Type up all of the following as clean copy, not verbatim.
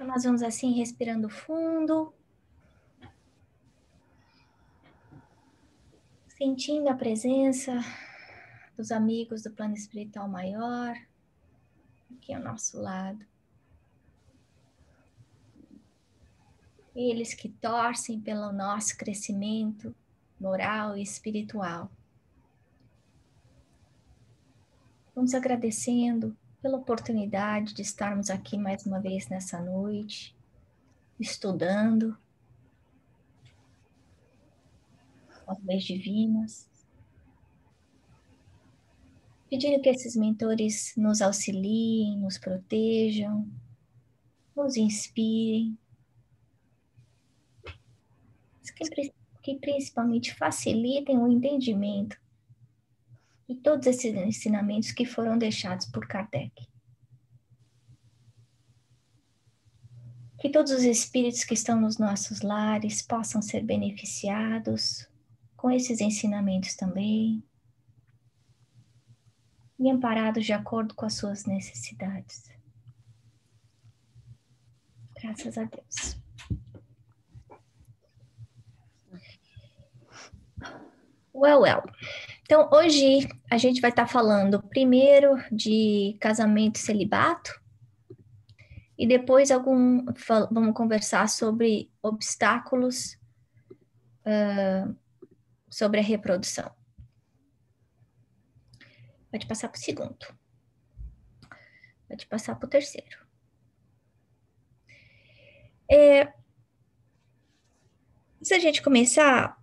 Então, nós vamos assim, respirando fundo, sentindo a presença dos amigos do plano espiritual maior, aqui ao nosso lado. Eles que torcem pelo nosso crescimento moral e espiritual. Vamos agradecendo pela oportunidade de estarmos aqui mais uma vez nessa noite, estudando as leis divinas, pedindo que esses mentores nos auxiliem, nos protejam, nos inspirem, que principalmente facilitem o entendimento de todos esses ensinamentos que foram deixados por Kardec. Que todos os espíritos que estão nos nossos lares possam ser beneficiados com esses ensinamentos também e amparados de acordo com as suas necessidades. Graças a Deus. Well. Então, hoje a gente vai estar falando primeiro de casamento e celibato e depois vamos conversar sobre obstáculos sobre a reprodução. Pode passar para o segundo. Pode passar para o terceiro. Se a gente começar,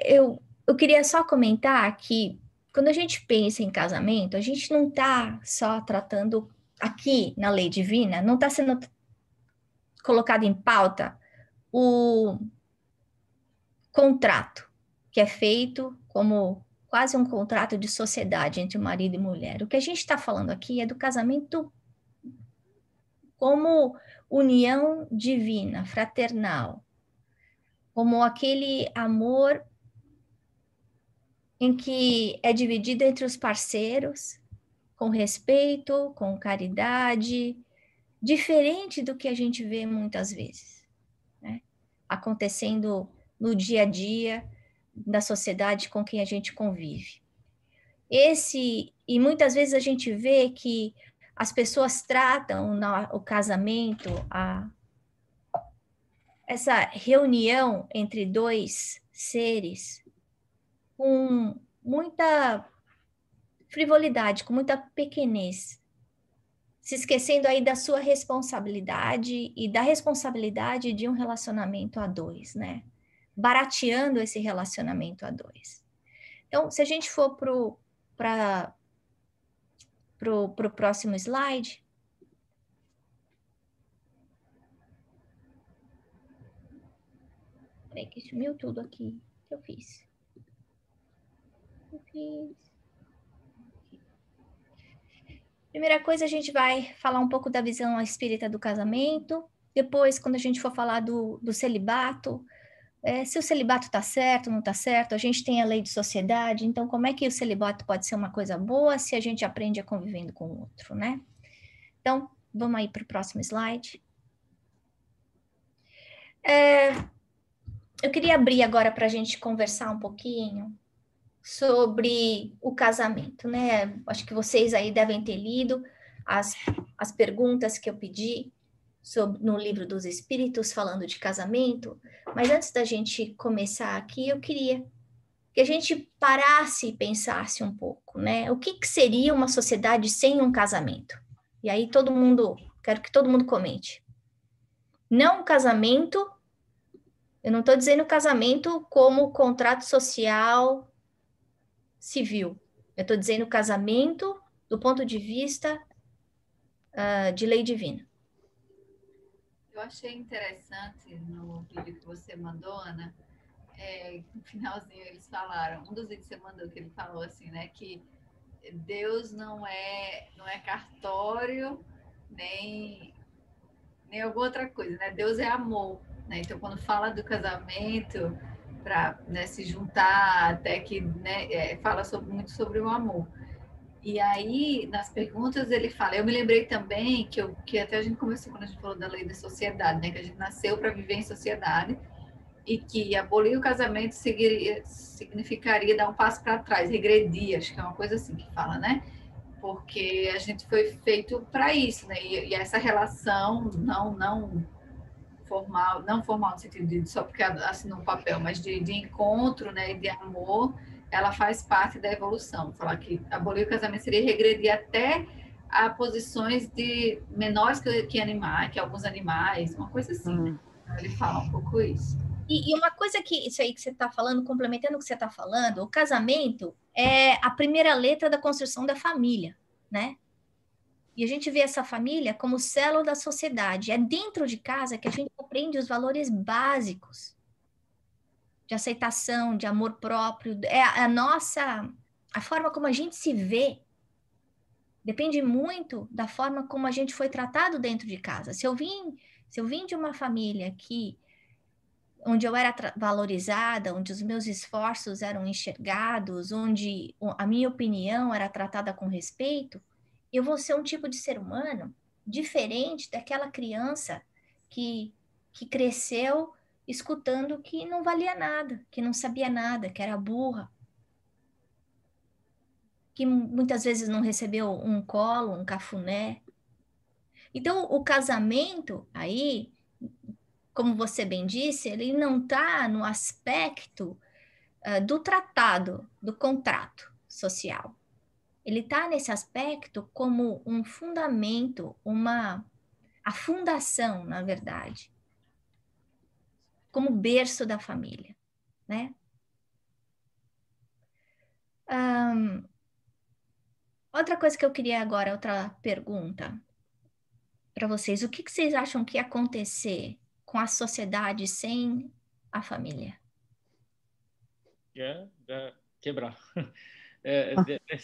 eu queria só comentar que quando a gente pensa em casamento, a gente não está só tratando aqui na lei divina, não está sendo colocado em pauta o contrato, que é feito como quase um contrato de sociedade entre marido e mulher. O que a gente está falando aqui é do casamento como união divina, fraternal, como aquele amor em que é dividido entre os parceiros, com respeito, com caridade, diferente do que a gente vê muitas vezes, né? Acontecendo no dia a dia da sociedade com quem a gente convive. E muitas vezes a gente vê que as pessoas tratam o casamento, essa reunião entre dois seres, com muita frivolidade, com muita pequenez, se esquecendo aí da sua responsabilidade e da responsabilidade de um relacionamento a dois, né? Barateando esse relacionamento a dois. Então, se a gente for para o próximo slide. Peraí, que sumiu tudo aqui. O que eu fiz? Primeira coisa, a gente vai falar um pouco da visão espírita do casamento. Depois, quando a gente for falar do celibato, se o celibato está certo, não está certo, a gente tem a lei de sociedade, então como é que o celibato pode ser uma coisa boa se a gente aprende a convivendo com o outro, né? Então, vamos aí para o próximo slide. Eu queria abrir agora para a gente conversar um pouquinho sobre o casamento, né? Acho que vocês aí devem ter lido as perguntas que eu pedi no Livro dos Espíritos, falando de casamento, mas antes da gente começar aqui, eu queria que a gente parasse e pensasse um pouco, né? O que seria uma sociedade sem um casamento? E aí quero que todo mundo comente. Não casamento, eu não estou dizendo casamento como contrato social civil. Eu estou dizendo casamento do ponto de vista de lei divina. Eu achei interessante no vídeo que você mandou, Ana, no finalzinho eles falaram, um dos vídeos que você mandou, que ele falou assim, né, que Deus não é cartório, nem alguma outra coisa, né? Deus é amor, né? Então, quando fala do casamento, para, né, se juntar, até que, né, fala muito sobre o amor. E aí, nas perguntas, ele fala, eu me lembrei também que até a gente começou quando a gente falou da lei da sociedade, né? Que a gente nasceu para viver em sociedade e que abolir o casamento significaria dar um passo para trás, regredir, acho que é uma coisa assim que fala, né? Porque a gente foi feito para isso, né? E essa relação não formal, não formal no sentido de só porque assinou um papel, mas de encontro, né, e de amor, ela faz parte da evolução. Falar que abolir o casamento seria regredir até a posições de menores que animais, que alguns animais, uma coisa assim, né? Ele fala um pouco isso. E uma coisa que isso aí que você está falando, complementando o que você está falando, o casamento é a primeira letra da construção da família, né? E a gente vê essa família como célula da sociedade. É dentro de casa que a gente aprende os valores básicos de aceitação, de amor próprio. É a nossa, a forma como a gente se vê depende muito da forma como a gente foi tratado dentro de casa. Se eu vim de uma família onde eu era valorizada, onde os meus esforços eram enxergados, onde a minha opinião era tratada com respeito, eu vou ser um tipo de ser humano diferente daquela criança que cresceu escutando que não valia nada, que não sabia nada, que era burra, que muitas vezes não recebeu um colo, um cafuné. Então, o casamento aí, como você bem disse, ele não está no aspecto do tratado, do contrato social. Ele está nesse aspecto como um fundamento, a fundação, na verdade, como berço da família, né? Outra coisa que eu queria agora, outra pergunta para vocês. O que vocês acham que ia acontecer com a sociedade sem a família? Quebrar.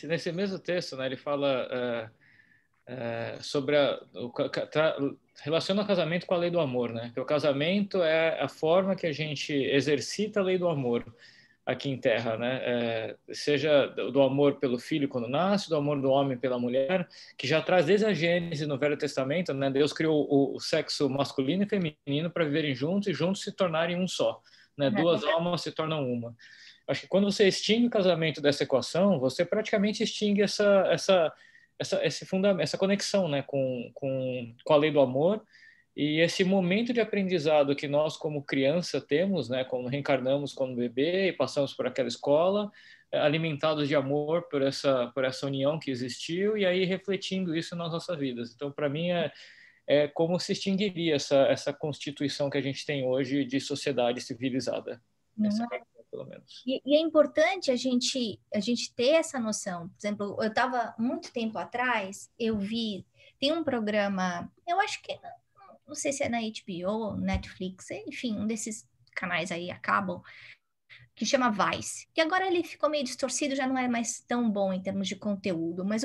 Nesse mesmo texto, né, ele fala sobre relaciona o casamento com a lei do amor, né? Que o casamento é a forma que a gente exercita a lei do amor aqui em Terra, né? Seja do amor pelo filho quando nasce, do amor do homem pela mulher, que já traz desde a Gênesis no Velho Testamento, né? Deus criou o sexo masculino e feminino para viverem juntos e juntos se tornarem um só, né? Duas almas se tornam uma. Acho que quando você extingue o casamento dessa equação, você praticamente extingue essa conexão, né, com a lei do amor e esse momento de aprendizado que nós, como criança, temos, né, quando reencarnamos como bebê e passamos por aquela escola, alimentados de amor por essa união que existiu e aí refletindo isso nas nossas vidas. Então, para mim, é como se extinguiria essa constituição que a gente tem hoje de sociedade civilizada. Essa é pelo menos. E é importante a gente ter essa noção. Por exemplo, eu estava muito tempo atrás, tem um programa, eu acho que, não sei se é na HBO, Netflix, enfim, um desses canais aí acabam, que chama Vice, que agora ele ficou meio distorcido, já não é mais tão bom em termos de conteúdo, mas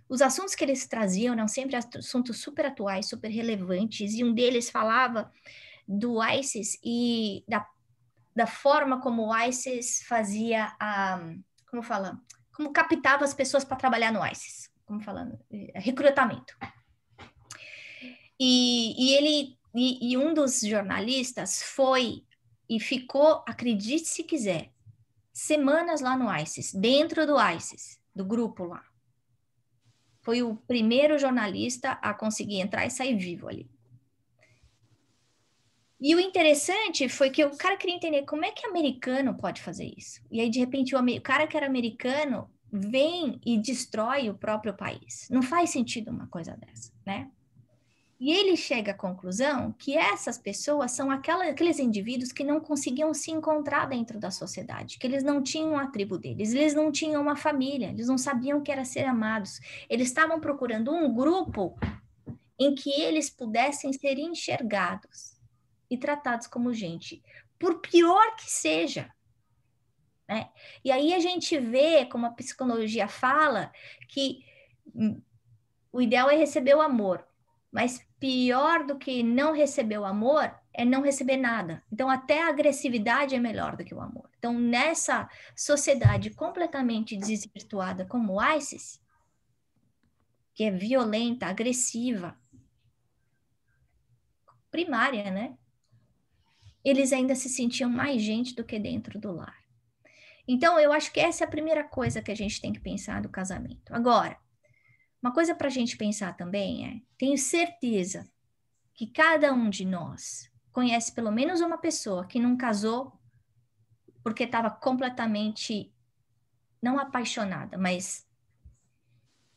os assuntos que eles traziam eram sempre assuntos super atuais, super relevantes, e um deles falava do ISIS e da forma como o ISIS fazia como captava as pessoas para trabalhar no ISIS, como falando, recrutamento. E um dos jornalistas foi e ficou, acredite se quiser, semanas lá no ISIS, dentro do ISIS, do grupo lá. Foi o primeiro jornalista a conseguir entrar e sair vivo ali. E o interessante foi que o cara queria entender como é que americano pode fazer isso. E aí, de repente, o cara que era americano vem e destrói o próprio país. Não faz sentido uma coisa dessa, né? E ele chega à conclusão que essas pessoas são aqueles indivíduos que não conseguiam se encontrar dentro da sociedade, que eles não tinham a tribo deles, eles não tinham uma família, eles não sabiam o que era ser amados. Eles estavam procurando um grupo em que eles pudessem ser enxergados e tratados como gente, por pior que seja, né? E aí a gente vê, como a psicologia fala, que o ideal é receber o amor, mas pior do que não receber o amor é não receber nada. Então, até a agressividade é melhor do que o amor. Então, nessa sociedade completamente desvirtuada como o ISIS, que é violenta, agressiva, primária, né? Eles ainda se sentiam mais gente do que dentro do lar. Então, eu acho que essa é a primeira coisa que a gente tem que pensar do casamento. Agora, uma coisa para a gente pensar também é, tenho certeza que cada um de nós conhece pelo menos uma pessoa que não casou porque estava completamente, não apaixonada, mas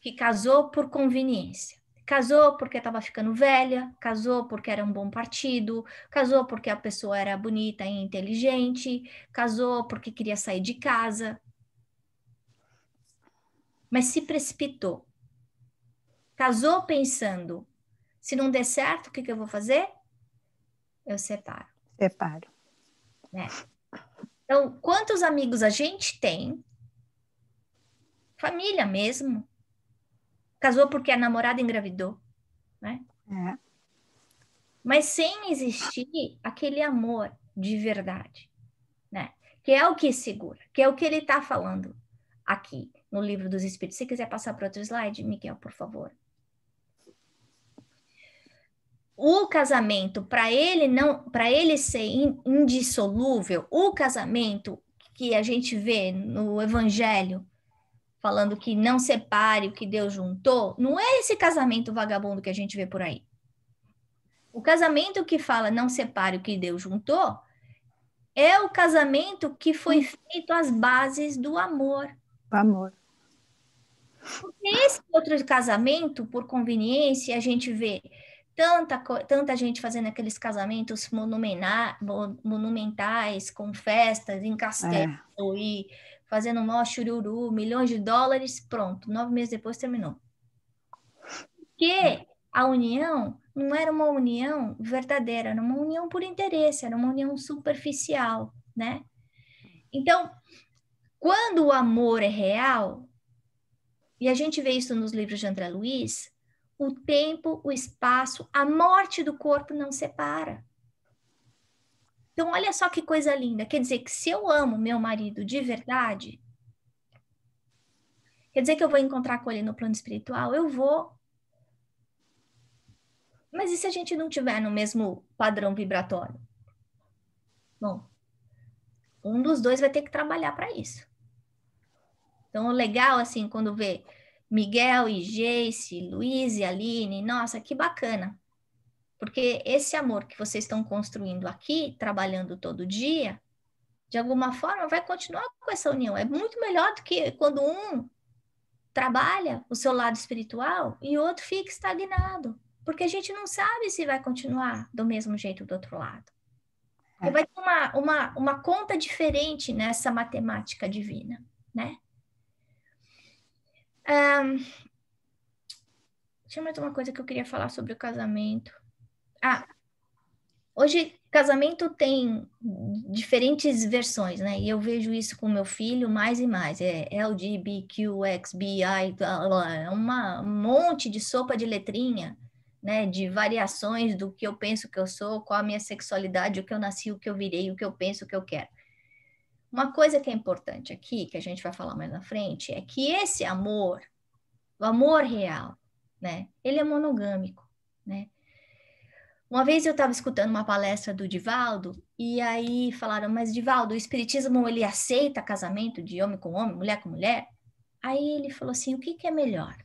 que casou por conveniência. Casou porque estava ficando velha, casou porque era um bom partido, casou porque a pessoa era bonita e inteligente, casou porque queria sair de casa, mas se precipitou. Casou pensando, se não der certo, o que eu vou fazer? Eu separo. Separo. Né? Então, quantos amigos a gente tem? Família mesmo. Casou porque a namorada engravidou, né? É. Mas sem existir aquele amor de verdade, né? Que é o que segura, que é o que ele está falando aqui no Livro dos Espíritos. Se quiser passar para outro slide, Miguel, por favor. O casamento, para ele ser indissolúvel, o casamento que a gente vê no Evangelho falando que não separe o que Deus juntou, não é esse casamento vagabundo que a gente vê por aí. O casamento que fala não separe o que Deus juntou é o casamento que foi feito às bases do amor. O amor. Porque esse outro casamento, por conveniência, a gente vê tanta gente fazendo aqueles casamentos monumentais, com festas em castelo e fazendo um maior chururu, milhões de dólares, pronto, 9 meses depois terminou. Porque a união não era uma união verdadeira, era uma união por interesse, era uma união superficial, né? Então, quando o amor é real, e a gente vê isso nos livros de André Luiz, o tempo, o espaço, a morte do corpo não separa. Então, olha só que coisa linda. Quer dizer que se eu amo meu marido de verdade, quer dizer que eu vou encontrar com ele no plano espiritual? Eu vou. Mas e se a gente não tiver no mesmo padrão vibratório? Bom, um dos dois vai ter que trabalhar para isso. Então, o legal, assim, quando vê Miguel e Geice, Luiz e Aline, nossa, que bacana. Porque esse amor que vocês estão construindo aqui, trabalhando todo dia, de alguma forma vai continuar com essa união. É muito melhor do que quando um trabalha o seu lado espiritual e o outro fica estagnado. Porque a gente não sabe se vai continuar do mesmo jeito do outro lado. Porque vai ter uma conta diferente nessa matemática divina, né? Tinha mais uma coisa que eu queria falar sobre o casamento. Hoje, casamento tem diferentes versões, né? E eu vejo isso com meu filho mais e mais. É LGBTQXBI, é um monte de sopa de letrinha, né? De variações do que eu penso que eu sou, qual a minha sexualidade, o que eu nasci, o que eu virei, o que eu penso, o que eu quero. Uma coisa que é importante aqui, que a gente vai falar mais na frente, é que esse amor, o amor real, né? Ele é monogâmico, né? Uma vez eu estava escutando uma palestra do Divaldo, e aí falaram, mas Divaldo, o espiritismo, ele aceita casamento de homem com homem, mulher com mulher? Aí ele falou assim, o que é melhor?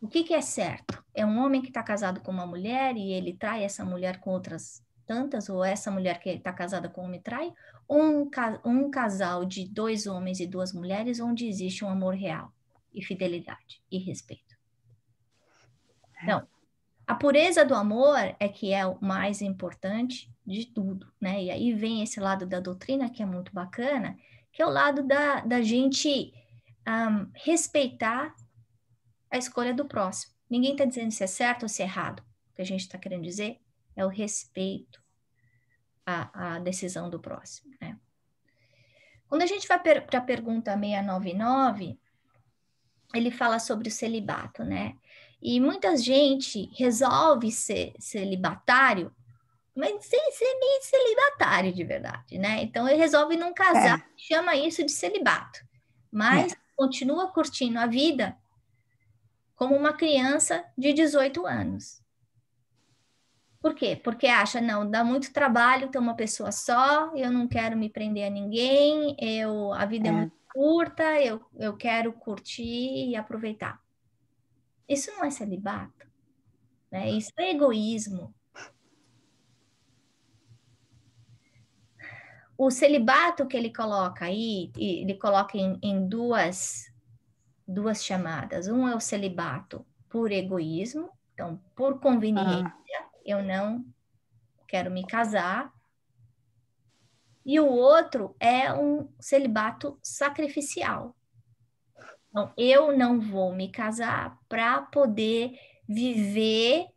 O que é certo? É um homem que está casado com uma mulher e ele trai essa mulher com outras tantas, ou essa mulher que está casada com um homem trai? Ou um casal de 2 homens e 2 mulheres onde existe um amor real e fidelidade e respeito? Então, a pureza do amor é que é o mais importante de tudo, né? E aí vem esse lado da doutrina que é muito bacana, que é o lado da gente respeitar a escolha do próximo. Ninguém está dizendo se é certo ou se é errado. O que a gente está querendo dizer é o respeito à decisão do próximo, né? Quando a gente vai para a pergunta 699, ele fala sobre o celibato, né? E muita gente resolve ser celibatário, mas sem ser nem celibatário de verdade, né? Então, ele resolve não casar, chama isso de celibato. Mas continua curtindo a vida como uma criança de 18 anos. Por quê? Porque acha, não, dá muito trabalho ter uma pessoa só, eu não quero me prender a ninguém, a vida é muito curta, eu quero curtir e aproveitar. Isso não é celibato, né? Isso é egoísmo. O celibato que ele coloca aí, ele coloca em duas chamadas. Um é o celibato por egoísmo, então, por conveniência, eu não quero me casar. E o outro é um celibato sacrificial. Então, eu não vou me casar para poder viver,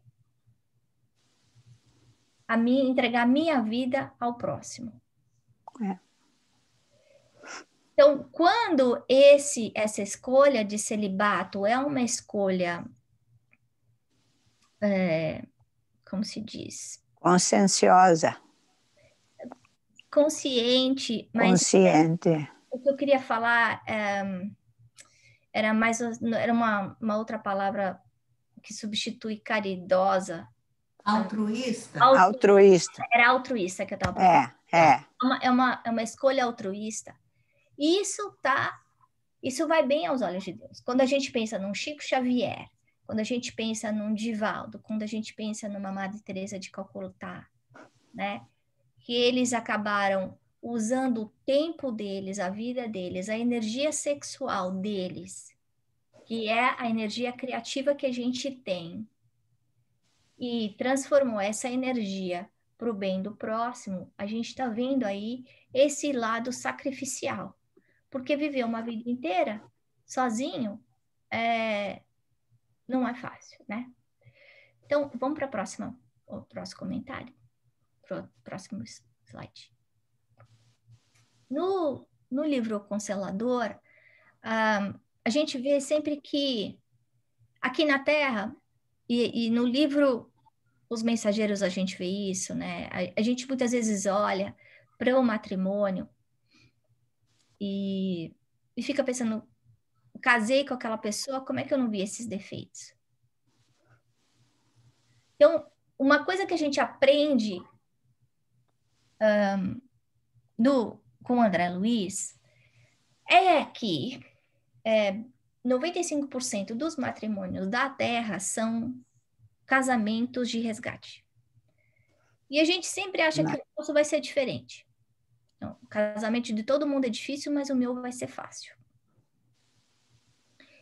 entregar minha vida ao próximo. Então, quando essa escolha de celibato é uma escolha, como se diz? Conscienciosa. Consciente, mas consciente. O que eu queria falar era uma outra palavra que substitui caridosa. Altruísta? Altruísta. Era altruísta que eu estava falando. É uma escolha altruísta. E isso vai bem aos olhos de Deus. Quando a gente pensa num Chico Xavier, quando a gente pensa num Divaldo, quando a gente pensa numa Madre Teresa de Calcutá, né? Que eles acabaram usando o tempo deles, a vida deles, a energia sexual deles, que é a energia criativa que a gente tem, e transformou essa energia para o bem do próximo. A gente está vendo aí esse lado sacrificial, porque viver uma vida inteira sozinho não é fácil, né? Então, vamos para o próximo comentário, para o próximo slide. No livro Consolador, a gente vê sempre que aqui na Terra, e no livro Os Mensageiros a gente vê isso, né? A gente muitas vezes olha para o matrimônio e fica pensando, casei com aquela pessoa, como é que eu não vi esses defeitos? Então, uma coisa que a gente aprende com o André Luiz é que 95% dos matrimônios da Terra são casamentos de resgate. E a gente sempre acha que o nosso vai ser diferente. Então, o casamento de todo mundo é difícil, mas o meu vai ser fácil.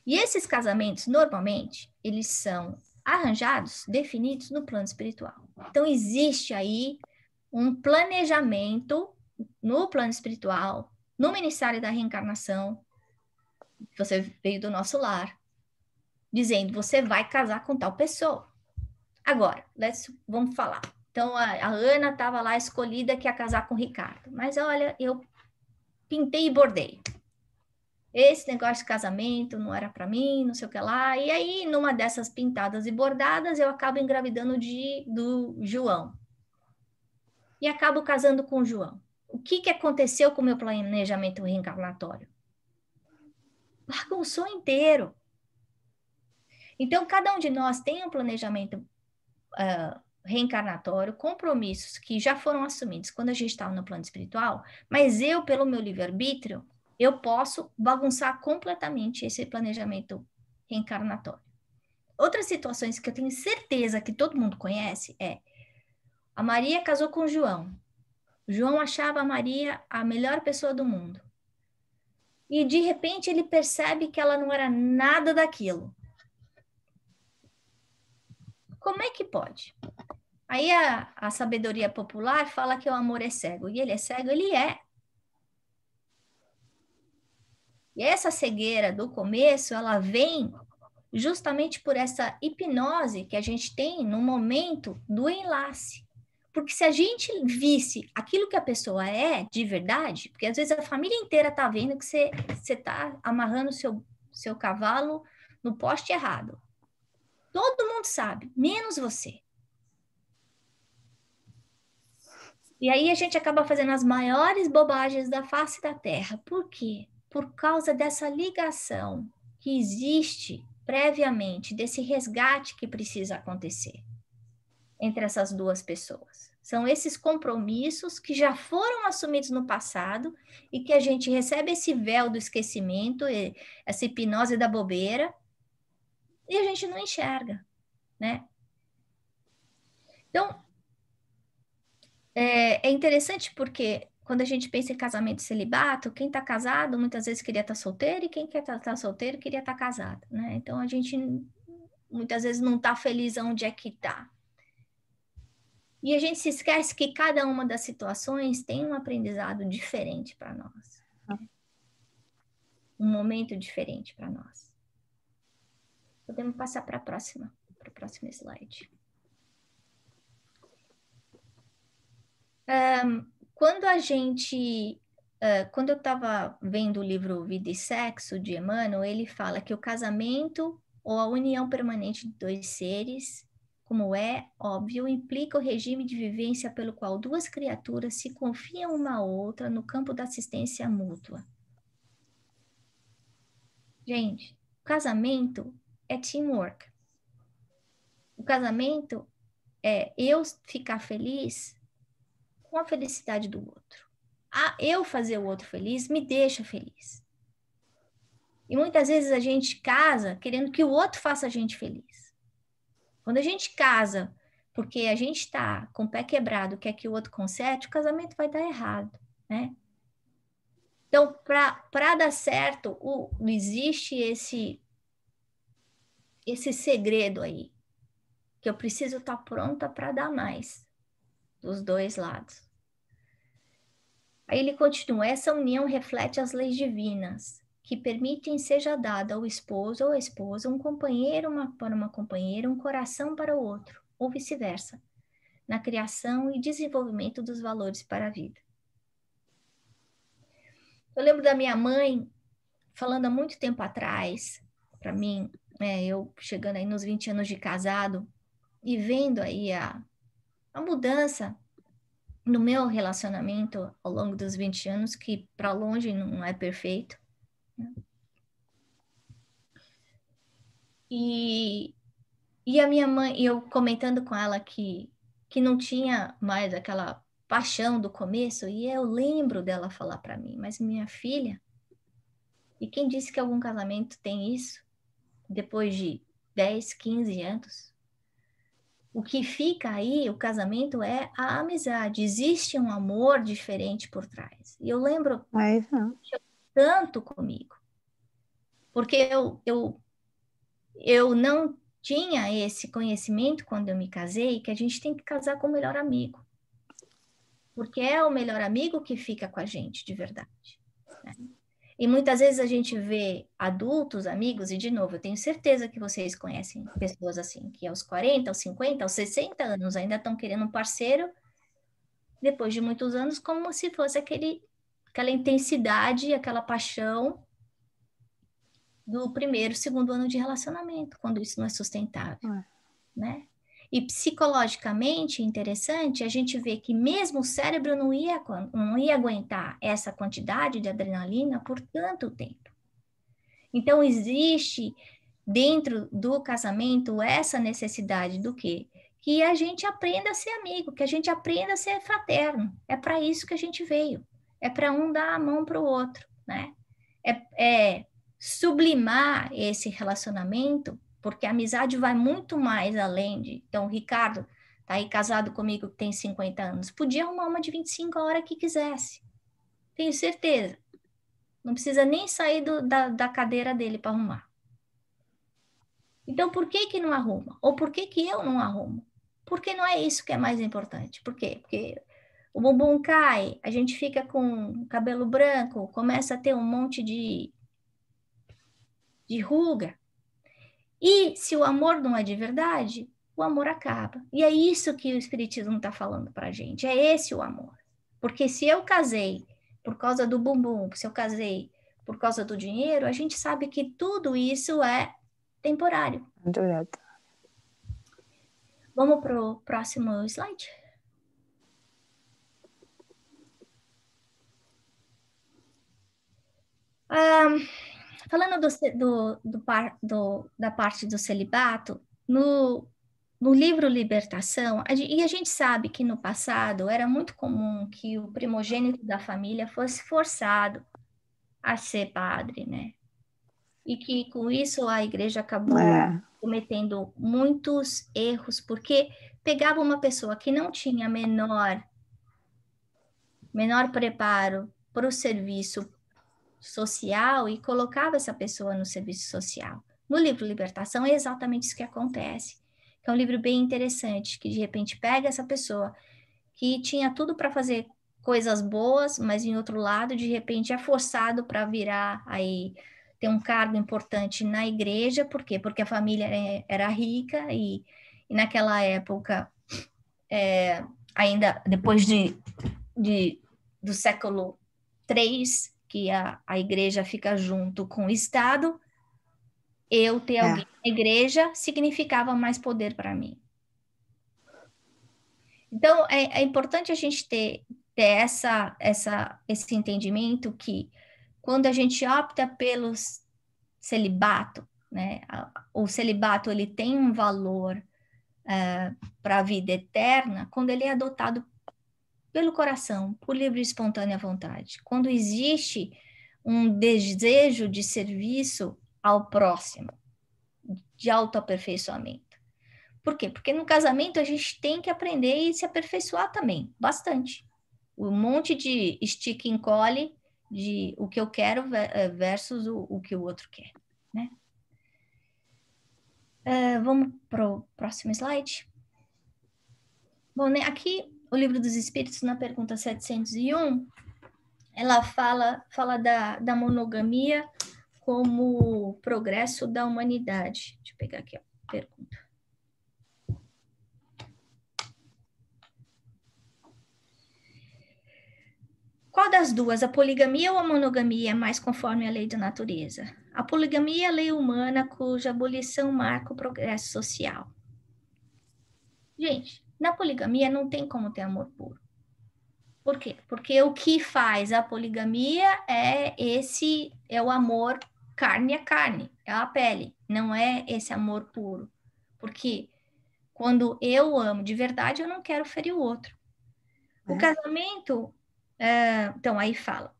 E esses casamentos, normalmente, eles são arranjados, definidos no plano espiritual. Então, existe aí um planejamento no plano espiritual, no Ministério da Reencarnação, que você veio do nosso lar, dizendo, você vai casar com tal pessoa. Agora, vamos falar. Então, a Ana estava lá escolhida que ia casar com o Ricardo. Mas, olha, eu pintei e bordei. Esse negócio de casamento não era para mim, não sei o que lá. E aí, numa dessas pintadas e bordadas, eu acabo engravidando do João. E acabo casando com o João. O que aconteceu com o meu planejamento reencarnatório? Bagunçou inteiro. Então, cada um de nós tem um planejamento reencarnatório, compromissos que já foram assumidos quando a gente estava no plano espiritual, mas eu, pelo meu livre-arbítrio, eu posso bagunçar completamente esse planejamento reencarnatório. Outras situações que eu tenho certeza que todo mundo conhece a Maria casou com o João. O João achava a Maria a melhor pessoa do mundo. E, de repente, ele percebe que ela não era nada daquilo. Como é que pode? Aí a sabedoria popular fala que o amor é cego. E ele é cego? Ele é. E essa cegueira do começo, ela vem justamente por essa hipnose que a gente tem no momento do enlace. Porque se a gente visse aquilo que a pessoa é de verdade, porque às vezes a família inteira está vendo que você está amarrando o seu cavalo no poste errado. Todo mundo sabe, menos você. E aí a gente acaba fazendo as maiores bobagens da face da Terra. Por quê? Por causa dessa ligação que existe previamente desse resgate que precisa acontecer entre essas duas pessoas. São esses compromissos que já foram assumidos no passado e que a gente recebe esse véu do esquecimento, essa hipnose da bobeira, e a gente não enxerga, né? Então, é interessante porque quando a gente pensa em casamento e celibato, quem está casado muitas vezes queria estar solteiro e quem quer estar solteiro queria estar casado, né? Então, a gente muitas vezes não está feliz onde é que está. E a gente se esquece que cada uma das situações tem um aprendizado diferente para nós. Um momento diferente para nós. Podemos passar para o próximo slide. Quando eu estava vendo o livro Vida e Sexo, de Emmanuel, ele fala que o casamento ou a união permanente de dois seres, como é óbvio, implica o regime de vivência pelo qual duas criaturas se confiam uma à outra no campo da assistência mútua. Gente, o casamento é teamwork. O casamento é eu ficar feliz com a felicidade do outro. Eu fazer o outro feliz me deixa feliz. E muitas vezes a gente casa querendo que o outro faça a gente feliz. Quando a gente casa porque a gente está com o pé quebrado, quer que o outro conserte, o casamento vai dar errado, né? Então, para dar certo, existe esse segredo aí, que eu preciso estar pronta para dar mais, dos dois lados. Aí ele continua, essa união reflete as leis divinas, que permitem seja dada ao esposo ou à esposa um companheiro para uma companheira, um coração para o outro, ou vice-versa, na criação e desenvolvimento dos valores para a vida. Eu lembro da minha mãe falando há muito tempo atrás, para mim, eu chegando aí nos 20 anos de casado, e vendo aí a mudança no meu relacionamento ao longo dos 20 anos, que para longe não é perfeito, né? E a minha mãe, eu comentando com ela que não tinha mais aquela paixão do começo, e eu lembro dela falar para mim, mas minha filha, e quem disse que algum casamento tem isso depois de 10, 15 anos? O que fica aí, o casamento, é a amizade. Existe um amor diferente por trás. E eu lembro tanto comigo. Porque eu não tinha esse conhecimento quando eu me casei, que a gente tem que casar com o melhor amigo. Porque é o melhor amigo que fica com a gente, de verdade, né? E muitas vezes a gente vê adultos, amigos, e de novo, eu tenho certeza que vocês conhecem pessoas assim, que aos 40, aos 50, aos 60 anos ainda estão querendo um parceiro, depois de muitos anos, como se fosse aquela intensidade, aquela paixão do primeiro, segundo ano de relacionamento, quando isso não é sustentável, né? E psicologicamente, interessante, a gente vê que mesmo o cérebro não ia aguentar essa quantidade de adrenalina por tanto tempo. Então, existe dentro do casamento essa necessidade do quê? Que a gente aprenda a ser amigo, que a gente aprenda a ser fraterno. É para isso que a gente veio. É para um dar a mão para o outro, né? É sublimar esse relacionamento, porque a amizade vai muito mais além de... Então, o Ricardo tá aí casado comigo, que tem 50 anos. Podia arrumar uma de 25 a hora que quisesse. Tenho certeza. Não precisa nem sair da cadeira dele para arrumar. Então, por que não arruma? Ou por que eu não arrumo? Porque não é isso que é mais importante. Por quê? Porque o bumbum cai, a gente fica com cabelo branco, começa a ter um monte de ruga. E se o amor não é de verdade, o amor acaba. E é isso que o Espiritismo está falando para a gente. É esse o amor. Porque se eu casei por causa do bumbum, se eu casei por causa do dinheiro, a gente sabe que tudo isso é temporário. Vamos para o próximo slide? falando da parte do celibato, no livro Libertação, e a gente sabe que no passado era muito comum que o primogênito da família fosse forçado a ser padre, né? E que com isso a igreja acabou cometendo muitos erros, porque pegava uma pessoa que não tinha menor preparo para o serviço social e colocava essa pessoa no serviço social. No livro Libertação é exatamente isso que acontece. É um livro bem interessante, que de repente pega essa pessoa que tinha tudo para fazer coisas boas, mas em outro lado, de repente é forçado para virar aí, ter um cargo importante na igreja. Por quê? Porque a família era rica e naquela época, ainda depois do século III, que a igreja fica junto com o Estado, eu ter alguém na igreja significava mais poder para mim. Então, é importante a gente ter esse entendimento que quando a gente opta pelo celibato, né, o celibato ele tem um valor para a vida eterna quando ele é adotado pelo coração, por livre e espontânea vontade. Quando existe um desejo de serviço ao próximo, de autoaperfeiçoamento. Por quê? Porque no casamento a gente tem que aprender e se aperfeiçoar também, bastante. Um monte de estica e encolhe de o que eu quero versus o que o outro quer, né? Vamos para o próximo slide. Bom, né, aqui o Livro dos Espíritos, na pergunta 701, ela fala da monogamia como progresso da humanidade. Deixa eu pegar aqui a pergunta. Qual das duas, a poligamia ou a monogamia, é mais conforme a lei da natureza? A poligamia é a lei humana cuja abolição marca o progresso social. Gente, na poligamia não tem como ter amor puro. Por quê? Porque o que faz a poligamia é o amor carne a carne, é a pele, não é esse amor puro. Porque quando eu amo de verdade, eu não quero ferir o outro. O casamento, então aí fala,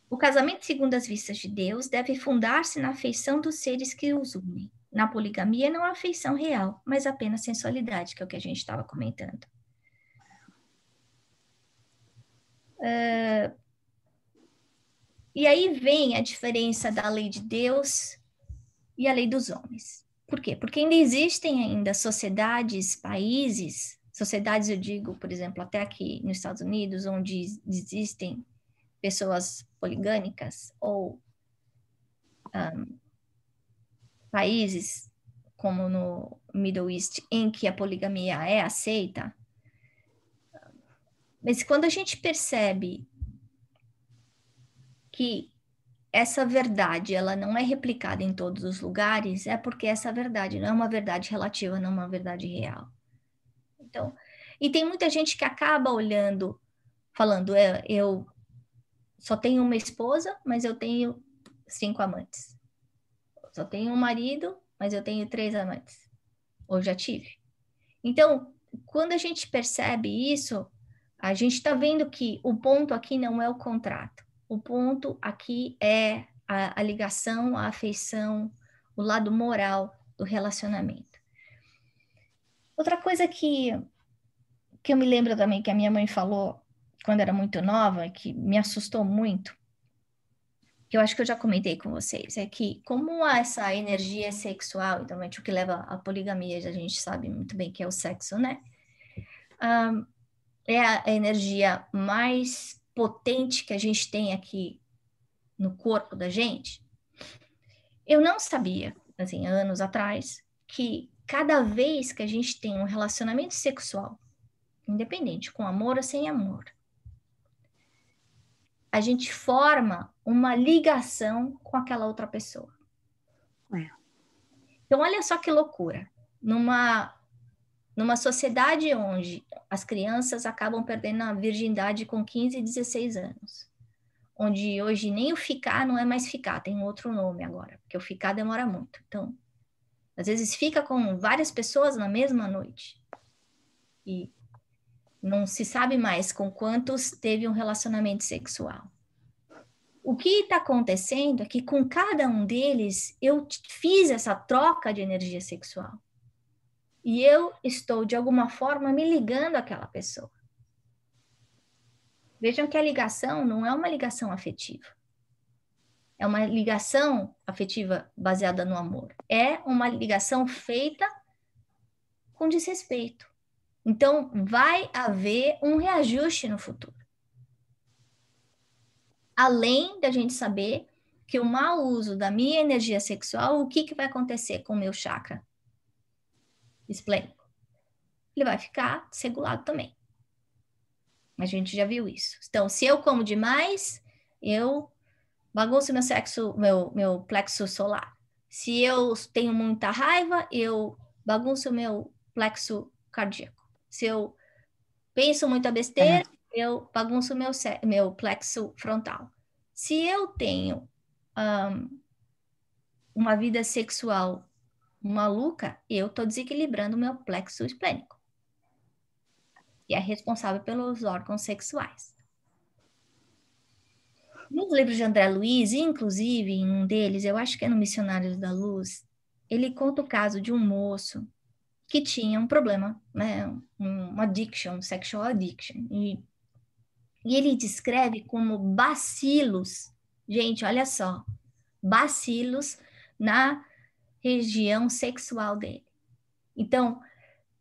o casamento segundo as vistas de Deus deve fundar-se na afeição dos seres que os unem. Na poligamia não há afeição real, mas apenas sensualidade, que é o que a gente estava comentando. E aí vem a diferença da lei de Deus e a lei dos homens. Por quê? Porque existem ainda sociedades, países, sociedades eu digo, por exemplo, até aqui nos Estados Unidos, onde existem pessoas poligâmicas, ou países como no Middle East, em que a poligamia é aceita. Mas quando a gente percebe que essa verdade ela não é replicada em todos os lugares, é porque essa verdade não é uma verdade relativa, não é uma verdade real. Então, e tem muita gente que acaba olhando, falando, eu só tenho uma esposa, mas eu tenho 5 amantes. Só tenho um marido, mas eu tenho 3 amantes. Ou já tive. Então, quando a gente percebe isso, a gente está vendo que o ponto aqui não é o contrato. O ponto aqui é a ligação, a afeição, o lado moral do relacionamento. Outra coisa que eu me lembro também que a minha mãe falou quando era muito nova, que me assustou muito, que eu acho que eu já comentei com vocês, é que como essa energia sexual, então o que leva à poligamia, a gente sabe muito bem que é o sexo, né? É a energia mais potente que a gente tem aqui no corpo da gente. Eu não sabia, assim, anos atrás, que cada vez que a gente tem um relacionamento sexual, independente, com amor ou sem amor, a gente forma uma ligação com aquela outra pessoa. Então, olha só que loucura. Numa sociedade onde as crianças acabam perdendo a virgindade com 15 e 16 anos, onde hoje nem o ficar não é mais ficar, tem um outro nome agora, porque o ficar demora muito. Então, às vezes fica com várias pessoas na mesma noite e não se sabe mais com quantos teve um relacionamento sexual. O que está acontecendo é que com cada um deles eu fiz essa troca de energia sexual. E eu estou, de alguma forma, me ligando àquela pessoa. Vejam que a ligação não é uma ligação afetiva. É uma ligação afetiva baseada no amor. É uma ligação feita com desrespeito. Então, vai haver um reajuste no futuro. Além da gente saber que o mau uso da minha energia sexual, o que vai acontecer com o meu chakra esplênico? Ele vai ficar desregulado também. A gente já viu isso. Então, se eu como demais, eu bagunço meu plexo solar. Se eu tenho muita raiva, eu bagunço o meu plexo cardíaco. Se eu penso muita besteira, eu bagunço o meu plexo frontal. Se eu tenho uma vida sexual maluca, eu estou desequilibrando o meu plexo esplênico, que é responsável pelos órgãos sexuais. Nos livros de André Luiz, inclusive em um deles, eu acho que é no Missionários da Luz, ele conta o caso de um moço que tinha um problema, né, um addiction, sexual addiction, e ele descreve como bacilos, gente, olha só, bacilos na região sexual dele. Então,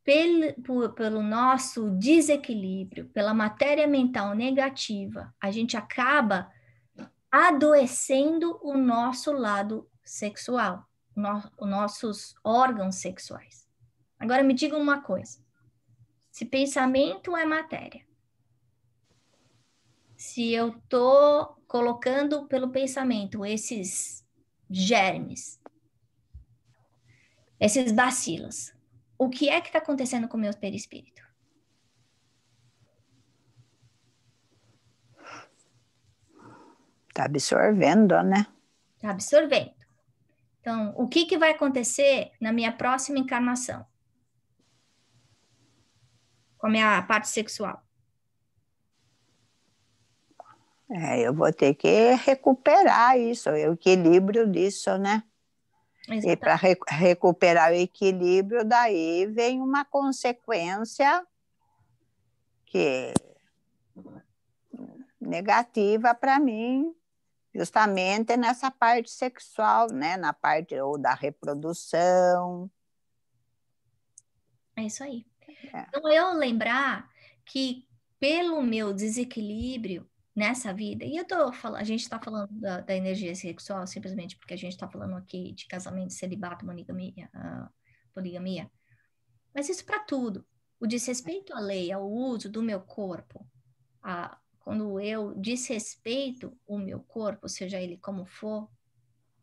pelo nosso desequilíbrio, pela matéria mental negativa, a gente acaba adoecendo o nosso lado sexual, os nossos órgãos sexuais. Agora me diga uma coisa, se pensamento é matéria, se eu estou colocando pelo pensamento esses germes, esses bacilos, o que é que está acontecendo com o meu perispírito? Está absorvendo, né? Está absorvendo. Então, o que vai acontecer na minha próxima encarnação? Com a minha parte sexual? Eu vou ter que recuperar isso, o equilíbrio disso, né? Exatamente. E para recuperar o equilíbrio, daí vem uma consequência que negativa para mim, justamente nessa parte sexual, né? Na parte ou da reprodução. É isso aí. Então, eu lembrar que pelo meu desequilíbrio nessa vida, e a gente está falando da energia sexual simplesmente porque a gente está falando aqui de casamento, celibato, poligamia, mas isso para tudo. O desrespeito à lei, ao uso do meu corpo, quando eu desrespeito o meu corpo, seja ele como for,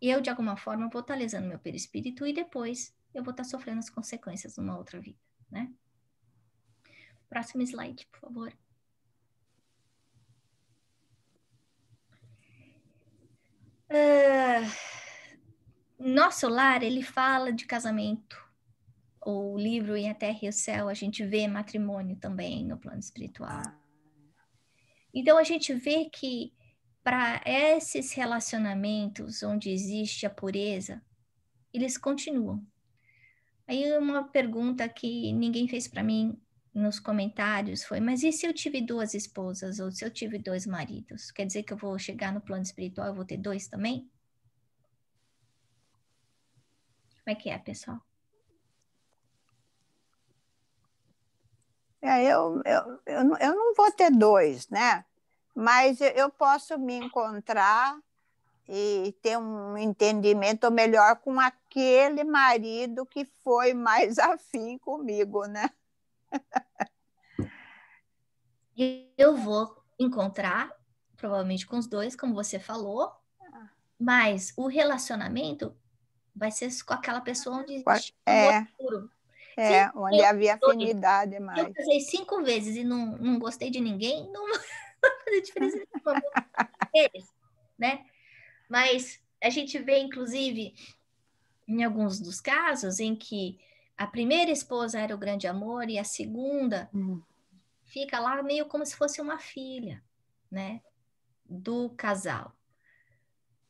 eu de alguma forma vou estar lesando meu perispírito e depois eu vou estar sofrendo as consequências numa outra vida, né? Próximo slide, por favor. Nosso Lar, ele fala de casamento. O livro Em a Terra e o Céu, a gente vê matrimônio também no plano espiritual. Então, a gente vê que para esses relacionamentos onde existe a pureza, eles continuam. Aí uma pergunta que ninguém fez para mim nos comentários foi, mas e se eu tive 2 esposas ou se eu tive 2 maridos? Quer dizer que eu vou chegar no plano espiritual e vou ter 2 também? Como é que é, pessoal? Eu não vou ter 2, né? Mas eu posso me encontrar e ter um entendimento melhor com aquele marido que foi mais afim comigo, né? Eu vou encontrar, provavelmente com os 2, como você falou, mas o relacionamento vai ser com aquela pessoa onde existe amor puro. Onde havia afinidade mais. Se eu casei 5 vezes e não gostei de ninguém, não vai fazer diferença nenhuma. né? Mas a gente vê, inclusive, em alguns dos casos em que a primeira esposa era o grande amor e a segunda fica lá meio como se fosse uma filha, né, do casal.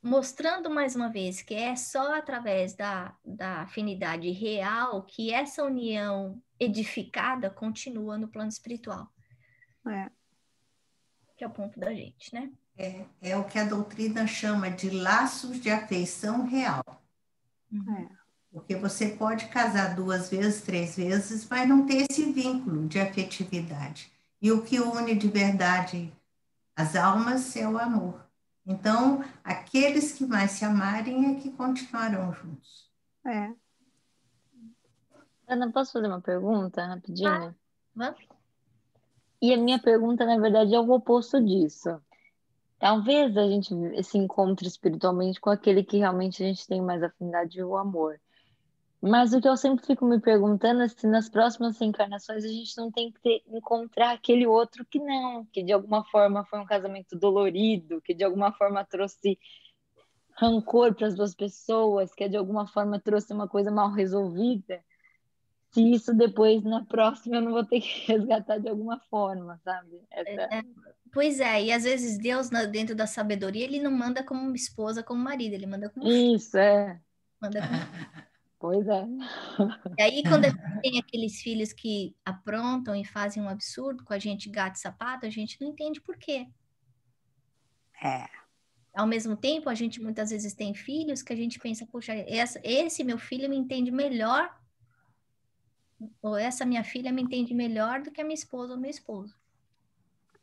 Mostrando mais uma vez que é só através da afinidade real que essa união edificada continua no plano espiritual. É. Que é o ponto da gente, né? É o que a doutrina chama de laços de afeição real. É. Porque você pode casar 2 vezes, 3 vezes, mas não ter esse vínculo de afetividade. E o que une de verdade as almas é o amor. Então, aqueles que mais se amarem é que continuarão juntos. É. Ana, posso fazer uma pergunta rapidinho? Vamos? E a minha pergunta, na verdade, é o oposto disso. Talvez a gente se encontre espiritualmente com aquele que realmente a gente tem mais afinidade, o amor. Mas o que eu sempre fico me perguntando é se nas próximas reencarnações a gente não tem que encontrar aquele outro que não, que de alguma forma foi um casamento dolorido, que de alguma forma trouxe rancor para as duas pessoas, que de alguma forma trouxe uma coisa mal resolvida. Se isso depois, na próxima, eu não vou ter que resgatar de alguma forma, sabe? Pois é, e às vezes Deus, dentro da sabedoria, ele não manda como esposa, como marido, ele manda como filho. Isso, é. Manda como... Pois é. E aí, quando a gente tem aqueles filhos que aprontam e fazem um absurdo com a gente, gato e sapato, a gente não entende por quê. É. Ao mesmo tempo, a gente muitas vezes tem filhos que a gente pensa, puxa, esse meu filho me entende melhor, ou essa minha filha me entende melhor do que a minha esposa ou meu esposo.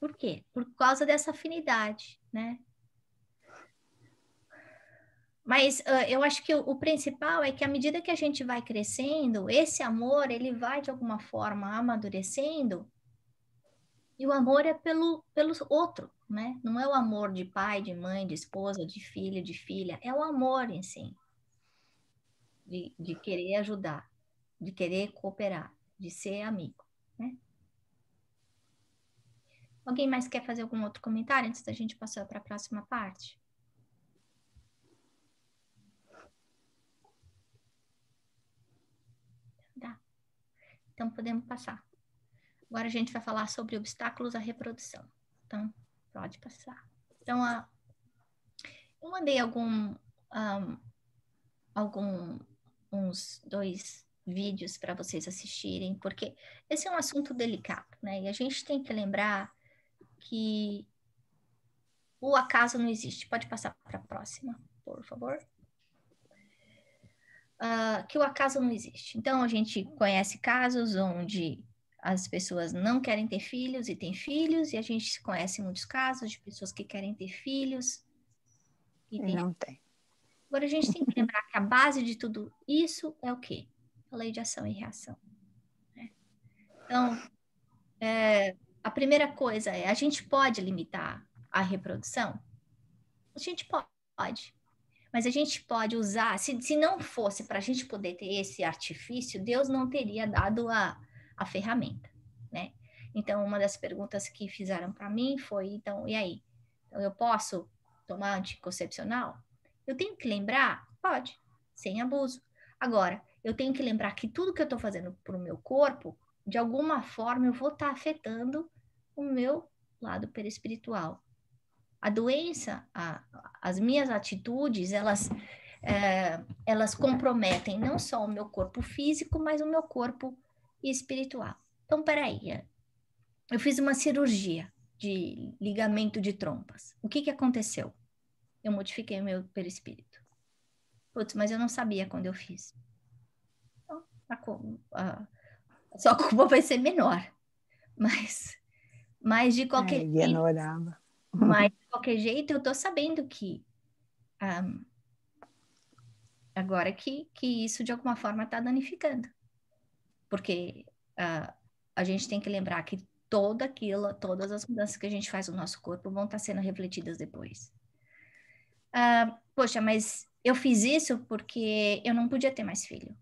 Por quê? Por causa dessa afinidade, né? Mas eu acho que o principal é que à medida que a gente vai crescendo, esse amor, ele vai de alguma forma amadurecendo, e o amor é pelo outro, né? Não é o amor de pai, de mãe, de esposa, de filho, de filha, é o amor em si, de querer ajudar, de querer cooperar, de ser amigo, né? Alguém mais quer fazer algum outro comentário antes da gente passar para a próxima parte? Tá. Então, podemos passar. Agora a gente vai falar sobre obstáculos à reprodução. Então, pode passar. Então, eu mandei uns 2 vídeos para vocês assistirem, porque esse é um assunto delicado, né? E a gente tem que lembrar que o acaso não existe. Pode passar para a próxima, por favor. Que o acaso não existe. Então, a gente conhece casos onde as pessoas não querem ter filhos e têm filhos, e a gente conhece muitos casos de pessoas que querem ter filhos e têm. Não tem. Agora, a gente tem que lembrar que a base de tudo isso é o quê? A lei de ação e reação. Né? Então, a primeira coisa é, a gente pode limitar a reprodução? A gente pode. Mas a gente pode usar, se não fosse para a gente poder ter esse artifício, Deus não teria dado a ferramenta, né? Então, uma das perguntas que fizeram para mim foi, então, e aí? Então, eu posso tomar anticoncepcional? Eu tenho que lembrar? Pode, sem abuso. Agora, eu tenho que lembrar que tudo que eu estou fazendo para o meu corpo, de alguma forma, eu vou estar afetando o meu lado perispiritual. A doença, as minhas atitudes, elas comprometem não só o meu corpo físico, mas o meu corpo espiritual. Então, peraí, eu fiz uma cirurgia de ligamento de trompas. O que aconteceu? Eu modifiquei o meu perispírito. Putz, mas eu não sabia quando eu fiz. Então, a sua culpa vai ser menor. Mas de qualquer jeito... Ignorava. Mas, de qualquer jeito, eu tô sabendo que agora que isso, de alguma forma, está danificando. Porque a gente tem que lembrar que todas as mudanças que a gente faz no nosso corpo vão estar sendo refletidas depois. Poxa, mas eu fiz isso porque eu não podia ter mais filho.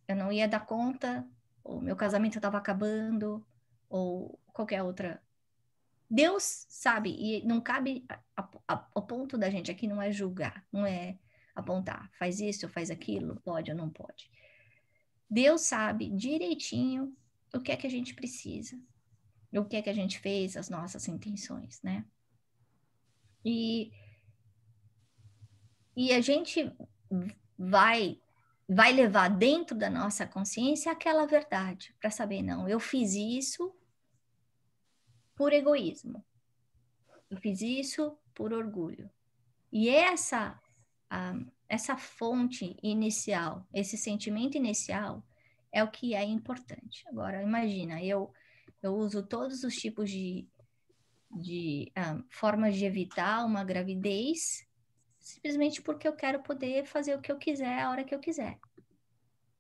Eu não ia dar conta, ou meu casamento estava acabando, ou qualquer outra Deus sabe, e não cabe, o ponto da gente aqui não é julgar, não é apontar, faz isso ou faz aquilo, pode ou não pode. Deus sabe direitinho o que é que a gente precisa, o que é que a gente fez, as nossas intenções, né? E a gente vai levar dentro da nossa consciência aquela verdade, para saber, não, eu fiz isso por egoísmo, eu fiz isso por orgulho. E essa fonte inicial, esse sentimento inicial, é o que é importante. Agora, imagina, eu uso todos os tipos de formas de evitar uma gravidez, simplesmente porque eu quero poder fazer o que eu quiser, a hora que eu quiser.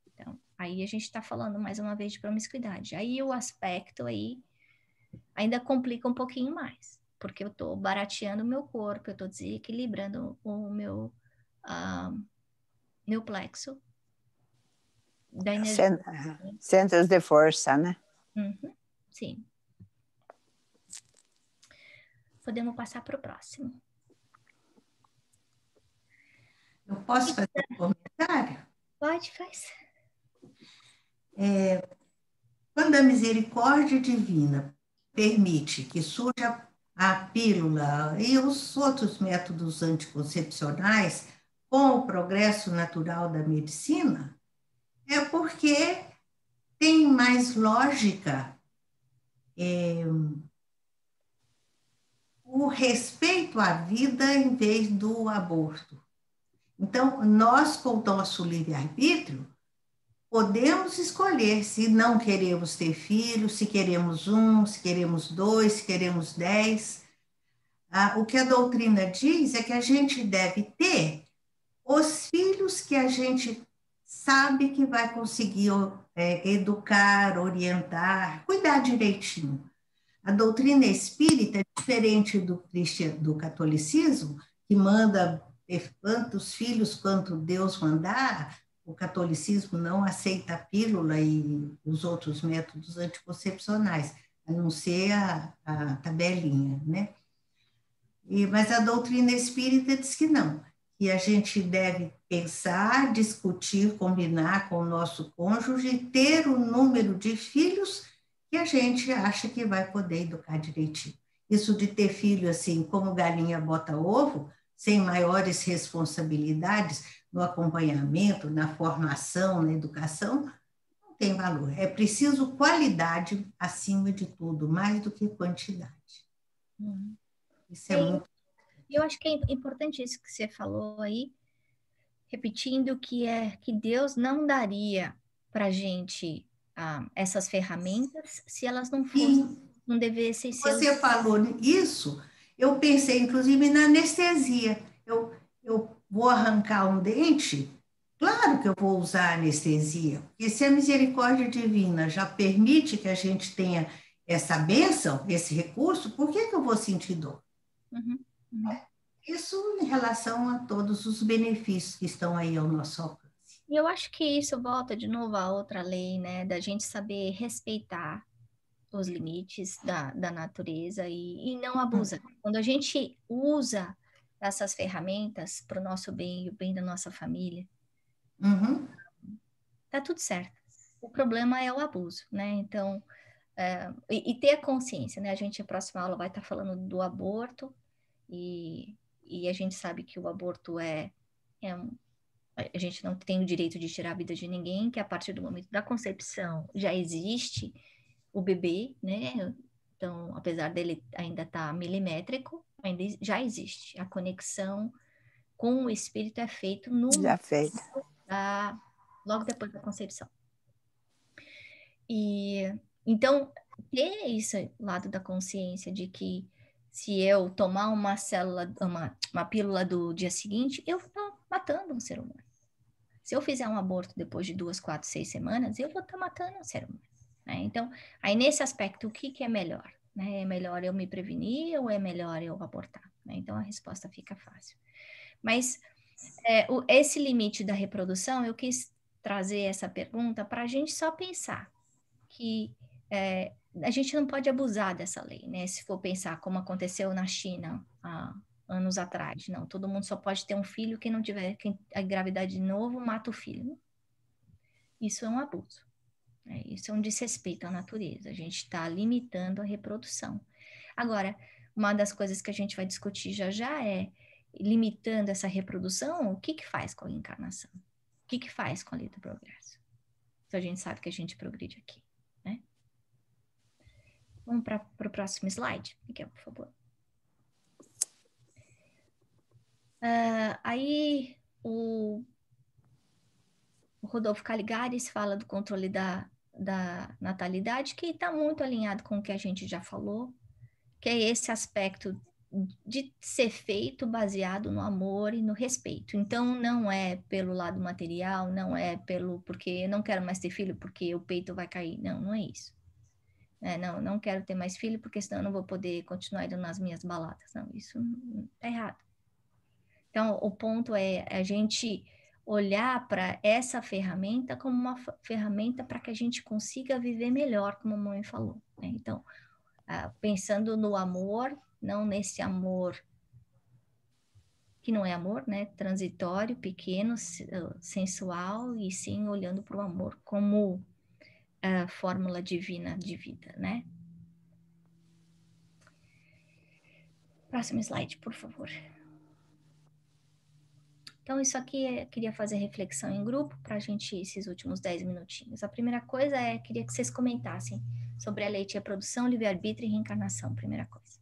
Então, aí a gente está falando, mais uma vez, de promiscuidade. Aí o aspecto aí ainda complica um pouquinho mais, porque eu estou barateando o meu corpo, eu estou desequilibrando o meu plexo da energia. Centros de força, né? Uhum, sim. Podemos passar para o próximo. Eu posso fazer um comentário? Pode, faz. Quando a misericórdia divina permite que surja a pílula e os outros métodos anticoncepcionais com o progresso natural da medicina, é porque tem mais lógica o respeito à vida em vez do aborto. Então, nós, com o nosso livre-arbítrio, podemos escolher se não queremos ter filhos, se queremos um, se queremos dois, se queremos 10. O que a doutrina diz é que a gente deve ter os filhos que a gente sabe que vai conseguir educar, orientar, cuidar direitinho. A doutrina espírita é diferente do catolicismo, que manda ter tantos filhos quanto Deus mandar. O catolicismo não aceita a pílula e os outros métodos anticoncepcionais, a não ser a tabelinha, né? Mas a doutrina espírita diz que não, que a gente deve pensar, discutir, combinar com o nosso cônjuge, ter o número de filhos que a gente acha que vai poder educar direitinho. Isso de ter filho assim, como galinha bota ovo, sem maiores responsabilidades no acompanhamento, na formação, na educação, não tem valor. É preciso qualidade acima de tudo, mais do que quantidade. Isso é muito... Eu acho que é importante isso que você falou aí, repetindo que Deus não daria para gente essas ferramentas se elas não fossem, não devessem ser. Você falou isso, eu pensei inclusive na anestesia. Eu vou arrancar um dente, claro que eu vou usar anestesia, porque se a misericórdia divina já permite que a gente tenha essa bênção, esse recurso, por que eu vou sentir dor? Uhum. Isso em relação a todos os benefícios que estão aí ao nosso alcance. E eu acho que isso volta de novo à outra lei, né? Da gente saber respeitar os limites da natureza e não abusar. Quando a gente usa essas ferramentas para o nosso bem e o bem da nossa família, tá tudo certo. O problema é o abuso, né? Então, e ter a consciência, né? A gente, a próxima aula vai estar falando do aborto e a gente sabe que o aborto a gente não tem o direito de tirar a vida de ninguém, que a partir do momento da concepção já existe o bebê, né? Então, apesar dele ainda estar milimétrico, ainda já existe. A conexão com o espírito é feito logo depois da concepção. E então, ter esse lado da consciência de que se eu tomar uma pílula do dia seguinte, eu vou estar matando um ser humano. Se eu fizer um aborto depois de 2, 4, 6 semanas, eu vou estar matando um ser humano. Né? Então, aí nesse aspecto, o que é melhor? Né? É melhor eu me prevenir ou é melhor eu abortar? Né? Então, a resposta fica fácil. Mas esse limite da reprodução, eu quis trazer essa pergunta para a gente só pensar que a gente não pode abusar dessa lei, né? Se for pensar como aconteceu na China há anos atrás. Não, todo mundo só pode ter um filho, quem não tiver, quem engravidar de novo, mata o filho. Isso é um abuso. Isso é um desrespeito à natureza. A gente está limitando a reprodução. Agora, uma das coisas que a gente vai discutir já é, limitando essa reprodução, o que faz com a encarnação? O que faz com a lei do progresso? Então, a gente sabe que a gente progride aqui, né? Vamos para o próximo slide, Miguel, por favor. Aí, o Rodolfo Caligares fala do controle da natalidade, que está muito alinhado com o que a gente já falou, que é esse aspecto de ser feito baseado no amor e no respeito. Então, não é pelo lado material, não é porque eu não quero mais ter filho porque o peito vai cair. Não, não é isso. Não quero ter mais filho porque senão eu não vou poder continuar indo nas minhas baladas. Não, isso tá errado. Então, o ponto é a gente olhar para essa ferramenta como uma ferramenta para que a gente consiga viver melhor, como a mãe falou, né? Então, pensando no amor, não nesse amor que não é amor, né? Transitório, pequeno, sensual, e sim olhando para o amor como a fórmula divina de vida, né? Próximo slide, por favor. Então, isso aqui queria fazer reflexão em grupo para a gente, esses últimos 10 minutinhos. A primeira coisa queria que vocês comentassem sobre a lei de reprodução, livre-arbítrio e reencarnação, primeira coisa.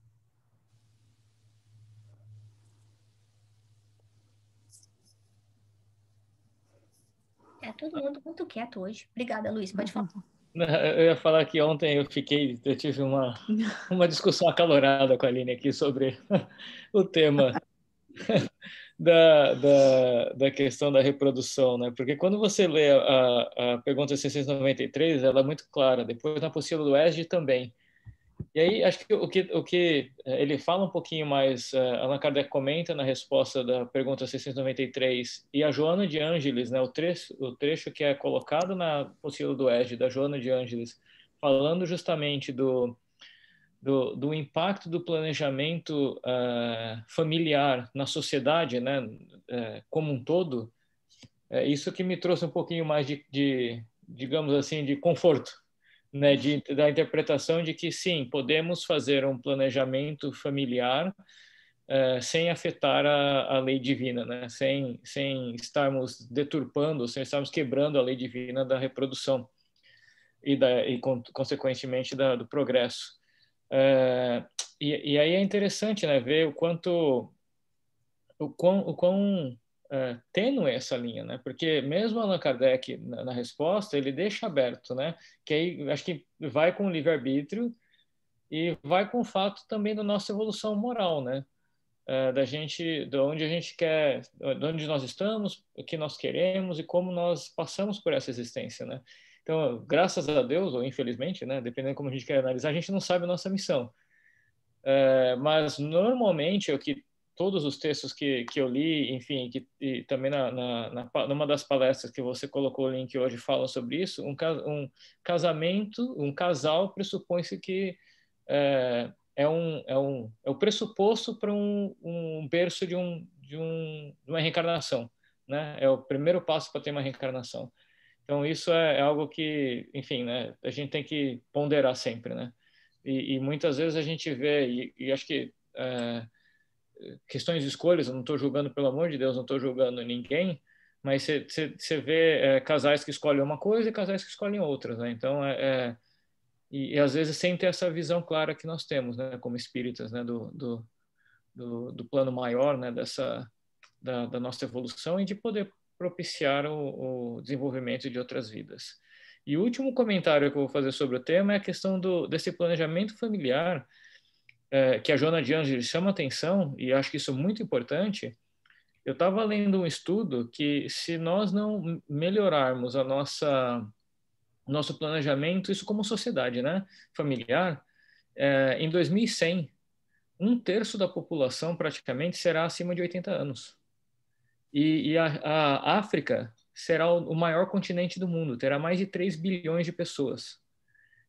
Todo mundo muito quieto hoje. Obrigada, Luiz, pode falar. Eu ia falar que ontem eu tive uma discussão acalorada com a Aline aqui sobre o tema da questão da reprodução, né? Porque quando você lê a pergunta 693, ela é muito clara. Depois na apostila do ESG também. E aí acho que o que ele fala um pouquinho mais, Allan Kardec comenta na resposta da pergunta 693 e a Joana de Ângeles, né? O trecho que é colocado na apostila do ESG da Joana de Ângeles, falando justamente do impacto do planejamento familiar na sociedade, né, como um todo, isso que me trouxe um pouquinho mais digamos assim, de conforto, né, da interpretação de que sim, podemos fazer um planejamento familiar sem afetar a lei divina, né, sem estarmos deturpando, sem estarmos quebrando a lei divina da reprodução e consequentemente do progresso. E aí é interessante, né, ver o quão tênue essa linha, né? Porque mesmo Allan Kardec na resposta ele deixa aberto, né? Que aí acho que vai com o livre-arbítrio e vai com o fato também da nossa evolução moral, né? De onde a gente quer, de onde nós estamos, o que nós queremos e como nós passamos por essa existência, né? Então, graças a Deus ou infelizmente, né? Dependendo de como a gente quer analisar, a gente não sabe a nossa missão. Mas normalmente o que todos os textos que eu li, enfim, e também numa das palestras que você colocou o link hoje falam sobre isso, um casamento, um casal pressupõe-se que é o pressuposto para um berço de uma reencarnação, né? É o primeiro passo para ter uma reencarnação. Então isso é algo que, enfim, né? A gente tem que ponderar sempre, né? E muitas vezes a gente vê, e acho que questões de escolhas, eu não estou julgando, pelo amor de Deus, não estou julgando ninguém, mas você vê casais que escolhem uma coisa e casais que escolhem outras, né? Então, e às vezes sem ter essa visão clara que nós temos, né, como espíritas, né, do plano maior, né, da nossa evolução e de poder propiciar o desenvolvimento de outras vidas. E o último comentário que eu vou fazer sobre o tema é a questão desse planejamento familiar, que a Joana de Ângeles chama atenção, e acho que isso é muito importante. Eu estava lendo um estudo que, se nós não melhorarmos nosso planejamento, isso como sociedade, né, familiar, em 2100, 1/3 da população praticamente será acima de 80 anos. E a África será o maior continente do mundo, terá mais de 3 bilhões de pessoas.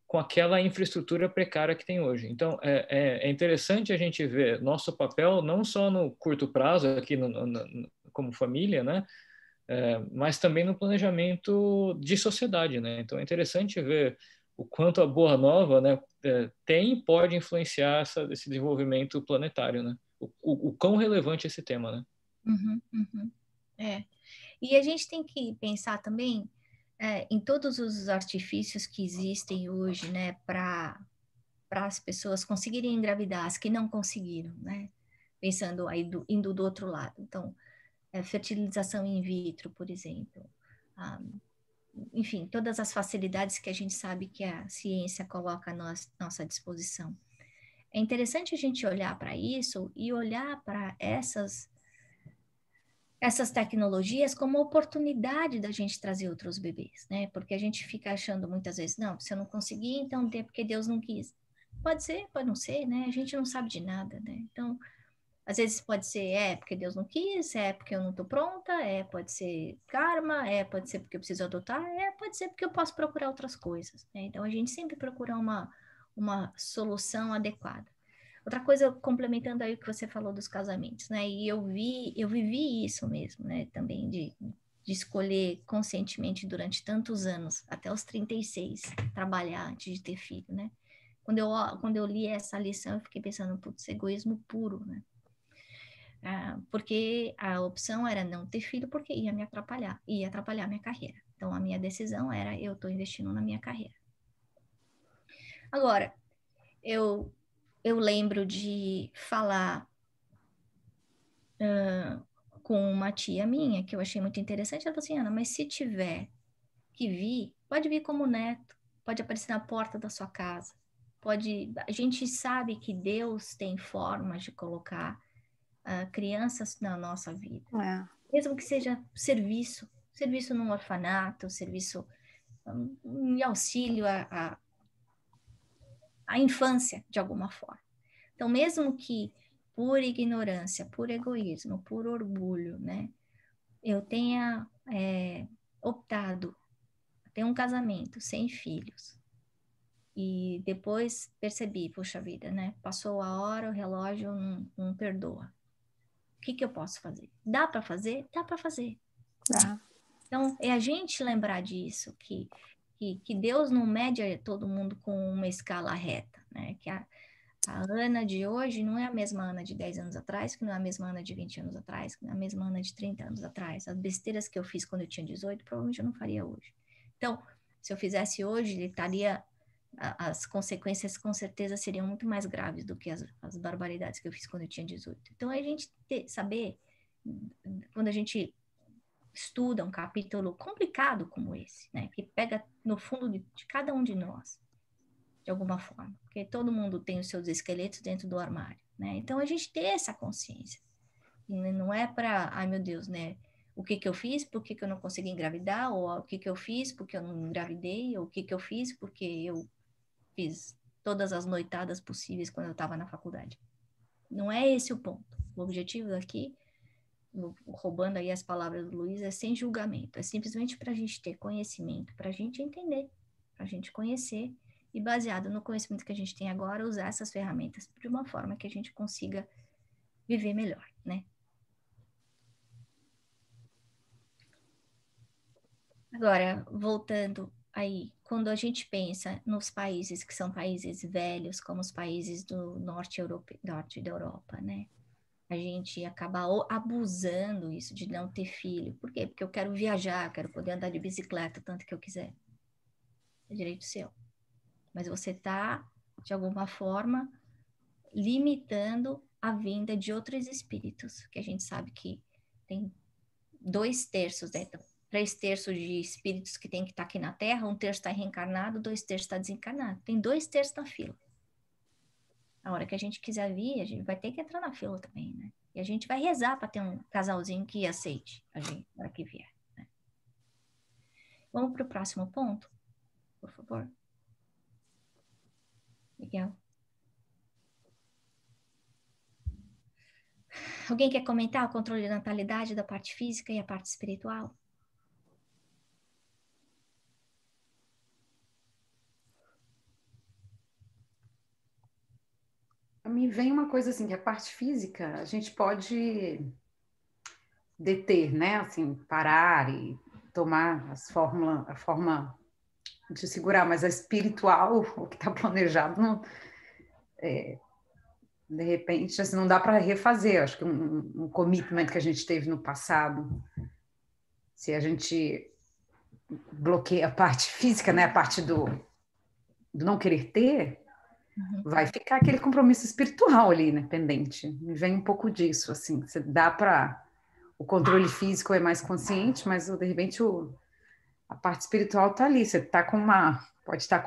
com aquela infraestrutura precária que tem hoje. Então, é interessante a gente ver nosso papel não só no curto prazo, aqui como família, né? Mas também no planejamento de sociedade, né? Então, é interessante ver o quanto a Boa Nova, né, tem e pode influenciar esse desenvolvimento planetário, né? O quão relevante é esse tema, né? Uhum, uhum. E a gente tem que pensar também em todos os artifícios que existem hoje, né, para as pessoas conseguirem engravidar, as que não conseguiram, né? Pensando aí indo do outro lado. Então, fertilização in vitro, por exemplo. Enfim, todas as facilidades que a gente sabe que a ciência coloca à nossa disposição. É interessante a gente olhar para isso e olhar para essas tecnologias como oportunidade da gente trazer outros bebês, né? Porque a gente fica achando muitas vezes, não, se eu não conseguir, então é porque Deus não quis. Pode ser, pode não ser, né? A gente não sabe de nada, né? Então, às vezes pode ser, porque Deus não quis, porque eu não estou pronta, pode ser karma, pode ser porque eu preciso adotar, pode ser porque eu posso procurar outras coisas, né? Então, a gente sempre procura uma solução adequada. Outra coisa, complementando aí o que você falou dos casamentos, né? E eu vivi isso mesmo, né? Também de escolher conscientemente durante tantos anos, até os 36, trabalhar antes de ter filho, né? Quando eu li essa lição, eu fiquei pensando, putz, egoísmo puro, né? Porque a opção era não ter filho porque ia atrapalhar minha carreira. Então, a minha decisão era, eu estou investindo na minha carreira. Agora, eu lembro de falar com uma tia minha, que eu achei muito interessante, ela falou assim, Ana, mas se tiver que vir, pode vir como neto, pode aparecer na porta da sua casa, a gente sabe que Deus tem formas de colocar crianças na nossa vida, mesmo que seja serviço num orfanato, serviço em auxílio à infância, de alguma forma. Então, mesmo que por ignorância, por egoísmo, por orgulho, né, eu tenha optado por ter um casamento sem filhos e depois percebi, puxa vida, né, passou a hora, o relógio não perdoa. O que eu posso fazer? Dá para fazer? Dá para fazer. Tá. Então, é a gente lembrar disso, que Deus não mede todo mundo com uma escala reta, né? Que a Ana de hoje não é a mesma Ana de 10 anos atrás, que não é a mesma Ana de 20 anos atrás, que não é a mesma Ana de 30 anos atrás. As besteiras que eu fiz quando eu tinha 18, provavelmente eu não faria hoje. Então, se eu fizesse hoje, ele estaria... As consequências, com certeza, seriam muito mais graves do que as barbaridades que eu fiz quando eu tinha 18. Então, a gente saber, quando a gente estuda um capítulo complicado como esse, né, que pega no fundo de cada um de nós, de alguma forma, porque todo mundo tem os seus esqueletos dentro do armário, né? Então a gente ter essa consciência, e não é para, ai meu Deus, né? O que eu fiz, por que eu não consegui engravidar, ou o que eu fiz porque eu não engravidei, ou o que eu fiz porque eu fiz todas as noitadas possíveis quando eu estava na faculdade. Não é esse o ponto. O objetivo aqui, roubando aí as palavras do Luiz, é sem julgamento, é simplesmente para a gente ter conhecimento, para a gente entender, para a gente conhecer, e baseado no conhecimento que a gente tem agora, usar essas ferramentas de uma forma que a gente consiga viver melhor, né? Agora, voltando aí, quando a gente pensa nos países que são países velhos, como os países do norte da Europa, né? A gente acaba abusando isso de não ter filho. Por quê? Porque eu quero viajar, eu quero poder andar de bicicleta o tanto que eu quiser. É direito seu. Mas você está, de alguma forma, limitando a vinda de outros espíritos, que a gente sabe que tem 2/3, né? 3/3 de espíritos que tem que estar aqui na Terra, 1/3 está reencarnado, 2/3 está desencarnado. Tem 2/3 na fila. A hora que a gente quiser vir, a gente vai ter que entrar na fila também, né? E a gente vai rezar para ter um casalzinho que aceite a gente na hora que vier, né? Vamos para o próximo ponto, por favor. Miguel. Alguém quer comentar o controle de natalidade da parte física e a parte espiritual? me vem uma coisa assim, que a parte física a gente pode deter, né? Assim, parar e tomar a forma de segurar, mas a espiritual, o que está planejado, não, de repente, assim, não dá para refazer. Acho que um commitment que a gente teve no passado, se a gente bloqueia a parte física, né? A parte do não querer ter, vai ficar aquele compromisso espiritual ali, né, pendente. Me vem um pouco disso, assim, você dá para... O controle físico é mais consciente, mas de repente a parte espiritual tá ali, você tá pode estar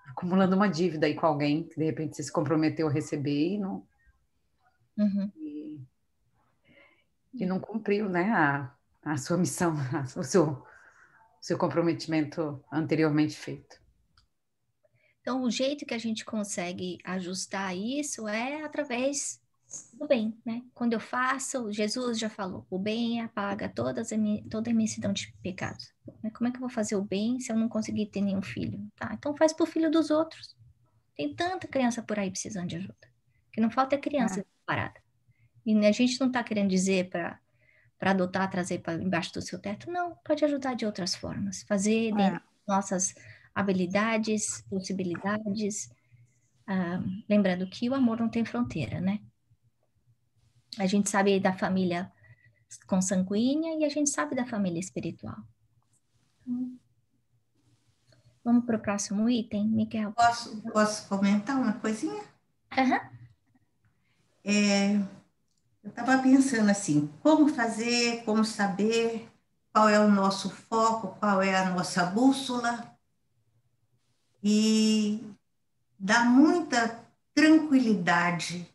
acumulando uma dívida aí com alguém, que de repente você se comprometeu a receber e não... E não cumpriu, né, a sua missão, o seu comprometimento anteriormente feito. Então, o jeito que a gente consegue ajustar isso é através do bem, né? Quando eu faço, Jesus já falou, o bem apaga toda a imensidão de pecados. Como é que eu vou fazer o bem se eu não conseguir ter nenhum filho? Tá? Então faz pro filho dos outros. Tem tanta criança por aí precisando de ajuda. O que não falta é criança parada. E a gente não está querendo dizer para adotar, trazer para embaixo do seu teto. Não, pode ajudar de outras formas. Fazer dentro das nossas habilidades, possibilidades. Lembrando que o amor não tem fronteira, né? A gente sabe da família consanguínea e a gente sabe da família espiritual. Vamos para o próximo item, Miguel? Posso comentar uma coisinha? Eu estava pensando assim, como fazer, como saber qual é o nosso foco, qual é a nossa bússola, e dá muita tranquilidade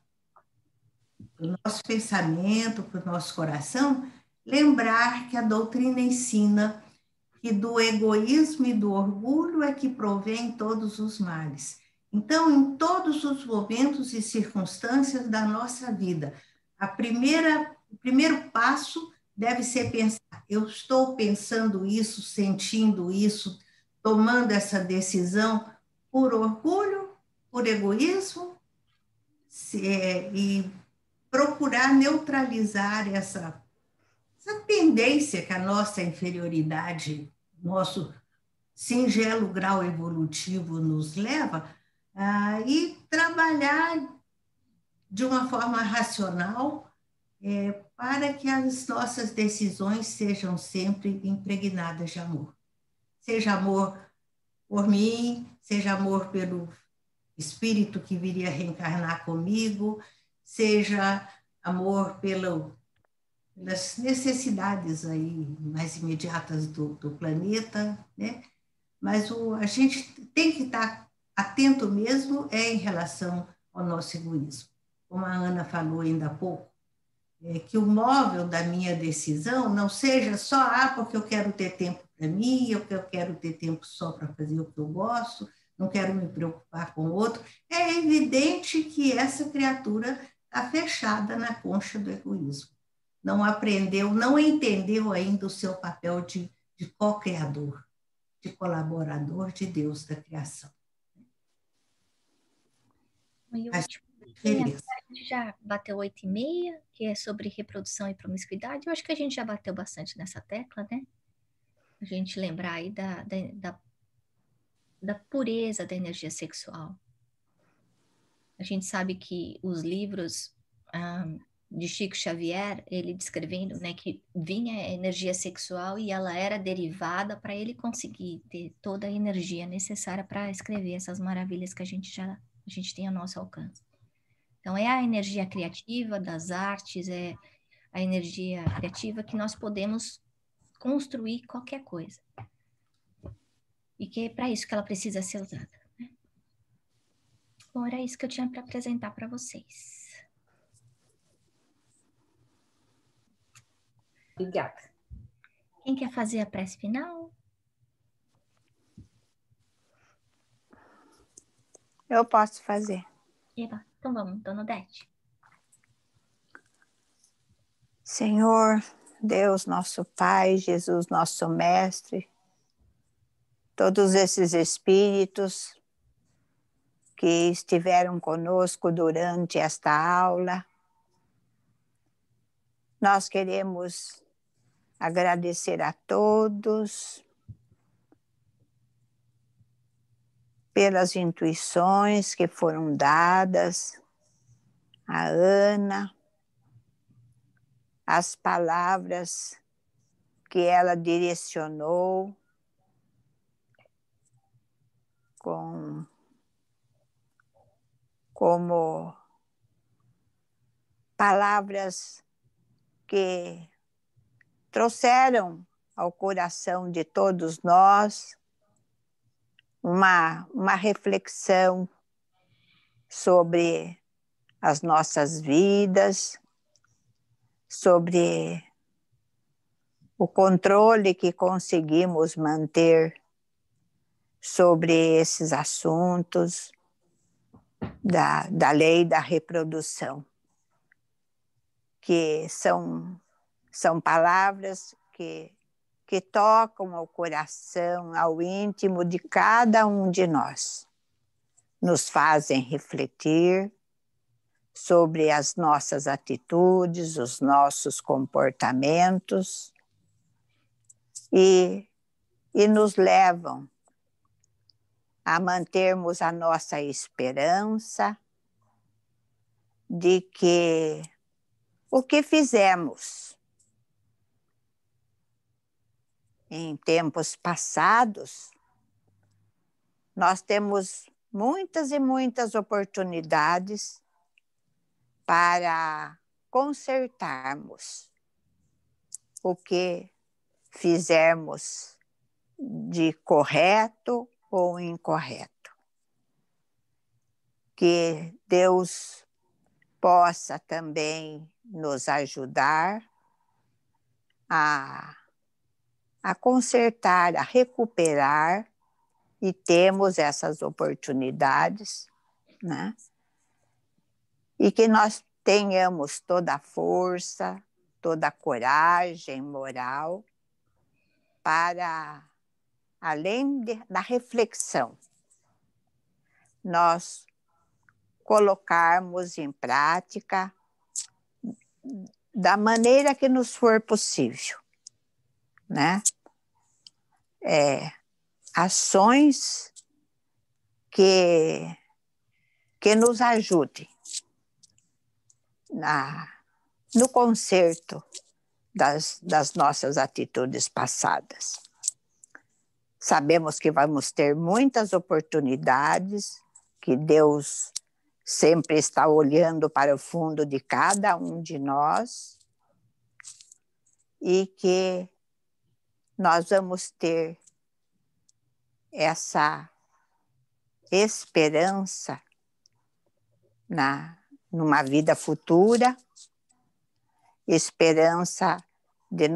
para o nosso pensamento, para o nosso coração, lembrar que a doutrina ensina que do egoísmo e do orgulho é que provém todos os males. Então, em todos os momentos e circunstâncias da nossa vida, o primeiro passo deve ser pensar, eu estou pensando isso, sentindo isso, tomando essa decisão por orgulho, por egoísmo, e procurar neutralizar essa pendência que a nossa inferioridade, nosso singelo grau evolutivo nos leva, e trabalhar de uma forma racional para que as nossas decisões sejam sempre impregnadas de amor. Seja amor por mim, seja amor pelo espírito que viria reencarnar comigo, seja amor pelas necessidades aí mais imediatas do planeta, né? Mas a gente tem que estar atento mesmo em relação ao nosso egoísmo. Como a Ana falou ainda há pouco, que o móvel da minha decisão não seja só porque eu quero ter tempo para mim, eu quero ter tempo só para fazer o que eu gosto, não quero me preocupar com o outro. É evidente que essa criatura está fechada na concha do egoísmo. Não aprendeu, não entendeu ainda o seu papel de co-criador, de colaborador de Deus da criação. A gente já bateu 8h30, que é sobre reprodução e promiscuidade. Eu acho que a gente já bateu bastante nessa tecla, né? A gente lembrar aí da pureza da energia sexual. A gente sabe que os livros de Chico Xavier, ele descrevendo, né, que vinha a energia sexual e ela era derivada para ele conseguir ter toda a energia necessária para escrever essas maravilhas que a gente tem ao nosso alcance. Então, é a energia criativa das artes, é a energia criativa que nós podemos construir qualquer coisa. E que é para isso que ela precisa ser usada. Né? Bom, era isso que eu tinha para apresentar para vocês. Obrigada. Quem quer fazer a prece final? Eu posso fazer. Eba, então vamos, Dona Odete. Senhor, Deus nosso Pai, Jesus nosso Mestre, todos esses espíritos que estiveram conosco durante esta aula. Nós queremos agradecer a todos pelas intuições que foram dadas, a Ana, as palavras que ela direcionou como palavras que trouxeram ao coração de todos nós uma reflexão sobre as nossas vidas, sobre o controle que conseguimos manter sobre esses assuntos da lei da reprodução, que são palavras que tocam ao coração, ao íntimo de cada um de nós, nos fazem refletir sobre as nossas atitudes, os nossos comportamentos e nos levam a mantermos a nossa esperança de que o que fizemos em tempos passados, nós temos muitas e muitas oportunidades para consertarmos o que fizermos de correto ou incorreto. Que Deus possa também nos ajudar a consertar, a recuperar, e temos essas oportunidades, né? E que nós tenhamos toda a força, toda a coragem moral para, além da reflexão, nós colocarmos em prática da maneira que nos for possível, né? Ações que nos ajudem no conserto das nossas atitudes passadas. Sabemos que vamos ter muitas oportunidades, que Deus sempre está olhando para o fundo de cada um de nós e que nós vamos ter essa esperança numa vida futura, esperança de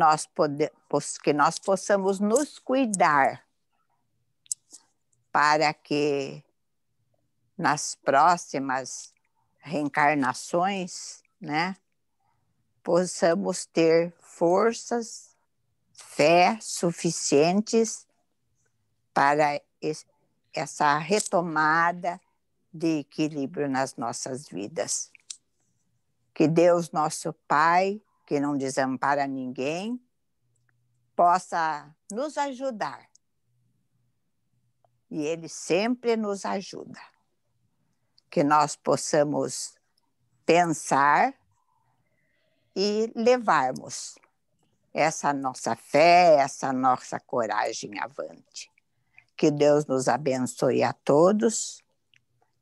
que nós possamos nos cuidar para que nas próximas reencarnações, né, possamos ter forças, fé suficientes para essa retomada de equilíbrio nas nossas vidas. Que Deus, nosso Pai, que não desampara ninguém, possa nos ajudar. E Ele sempre nos ajuda. Que nós possamos pensar e levarmos essa nossa fé, essa nossa coragem avante. Que Deus nos abençoe a todos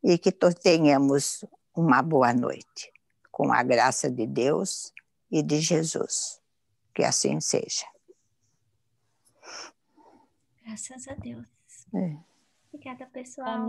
e que tenhamos uma boa noite, com a graça de Deus e de Jesus. Que assim seja. Graças a Deus. É. Obrigada, pessoal.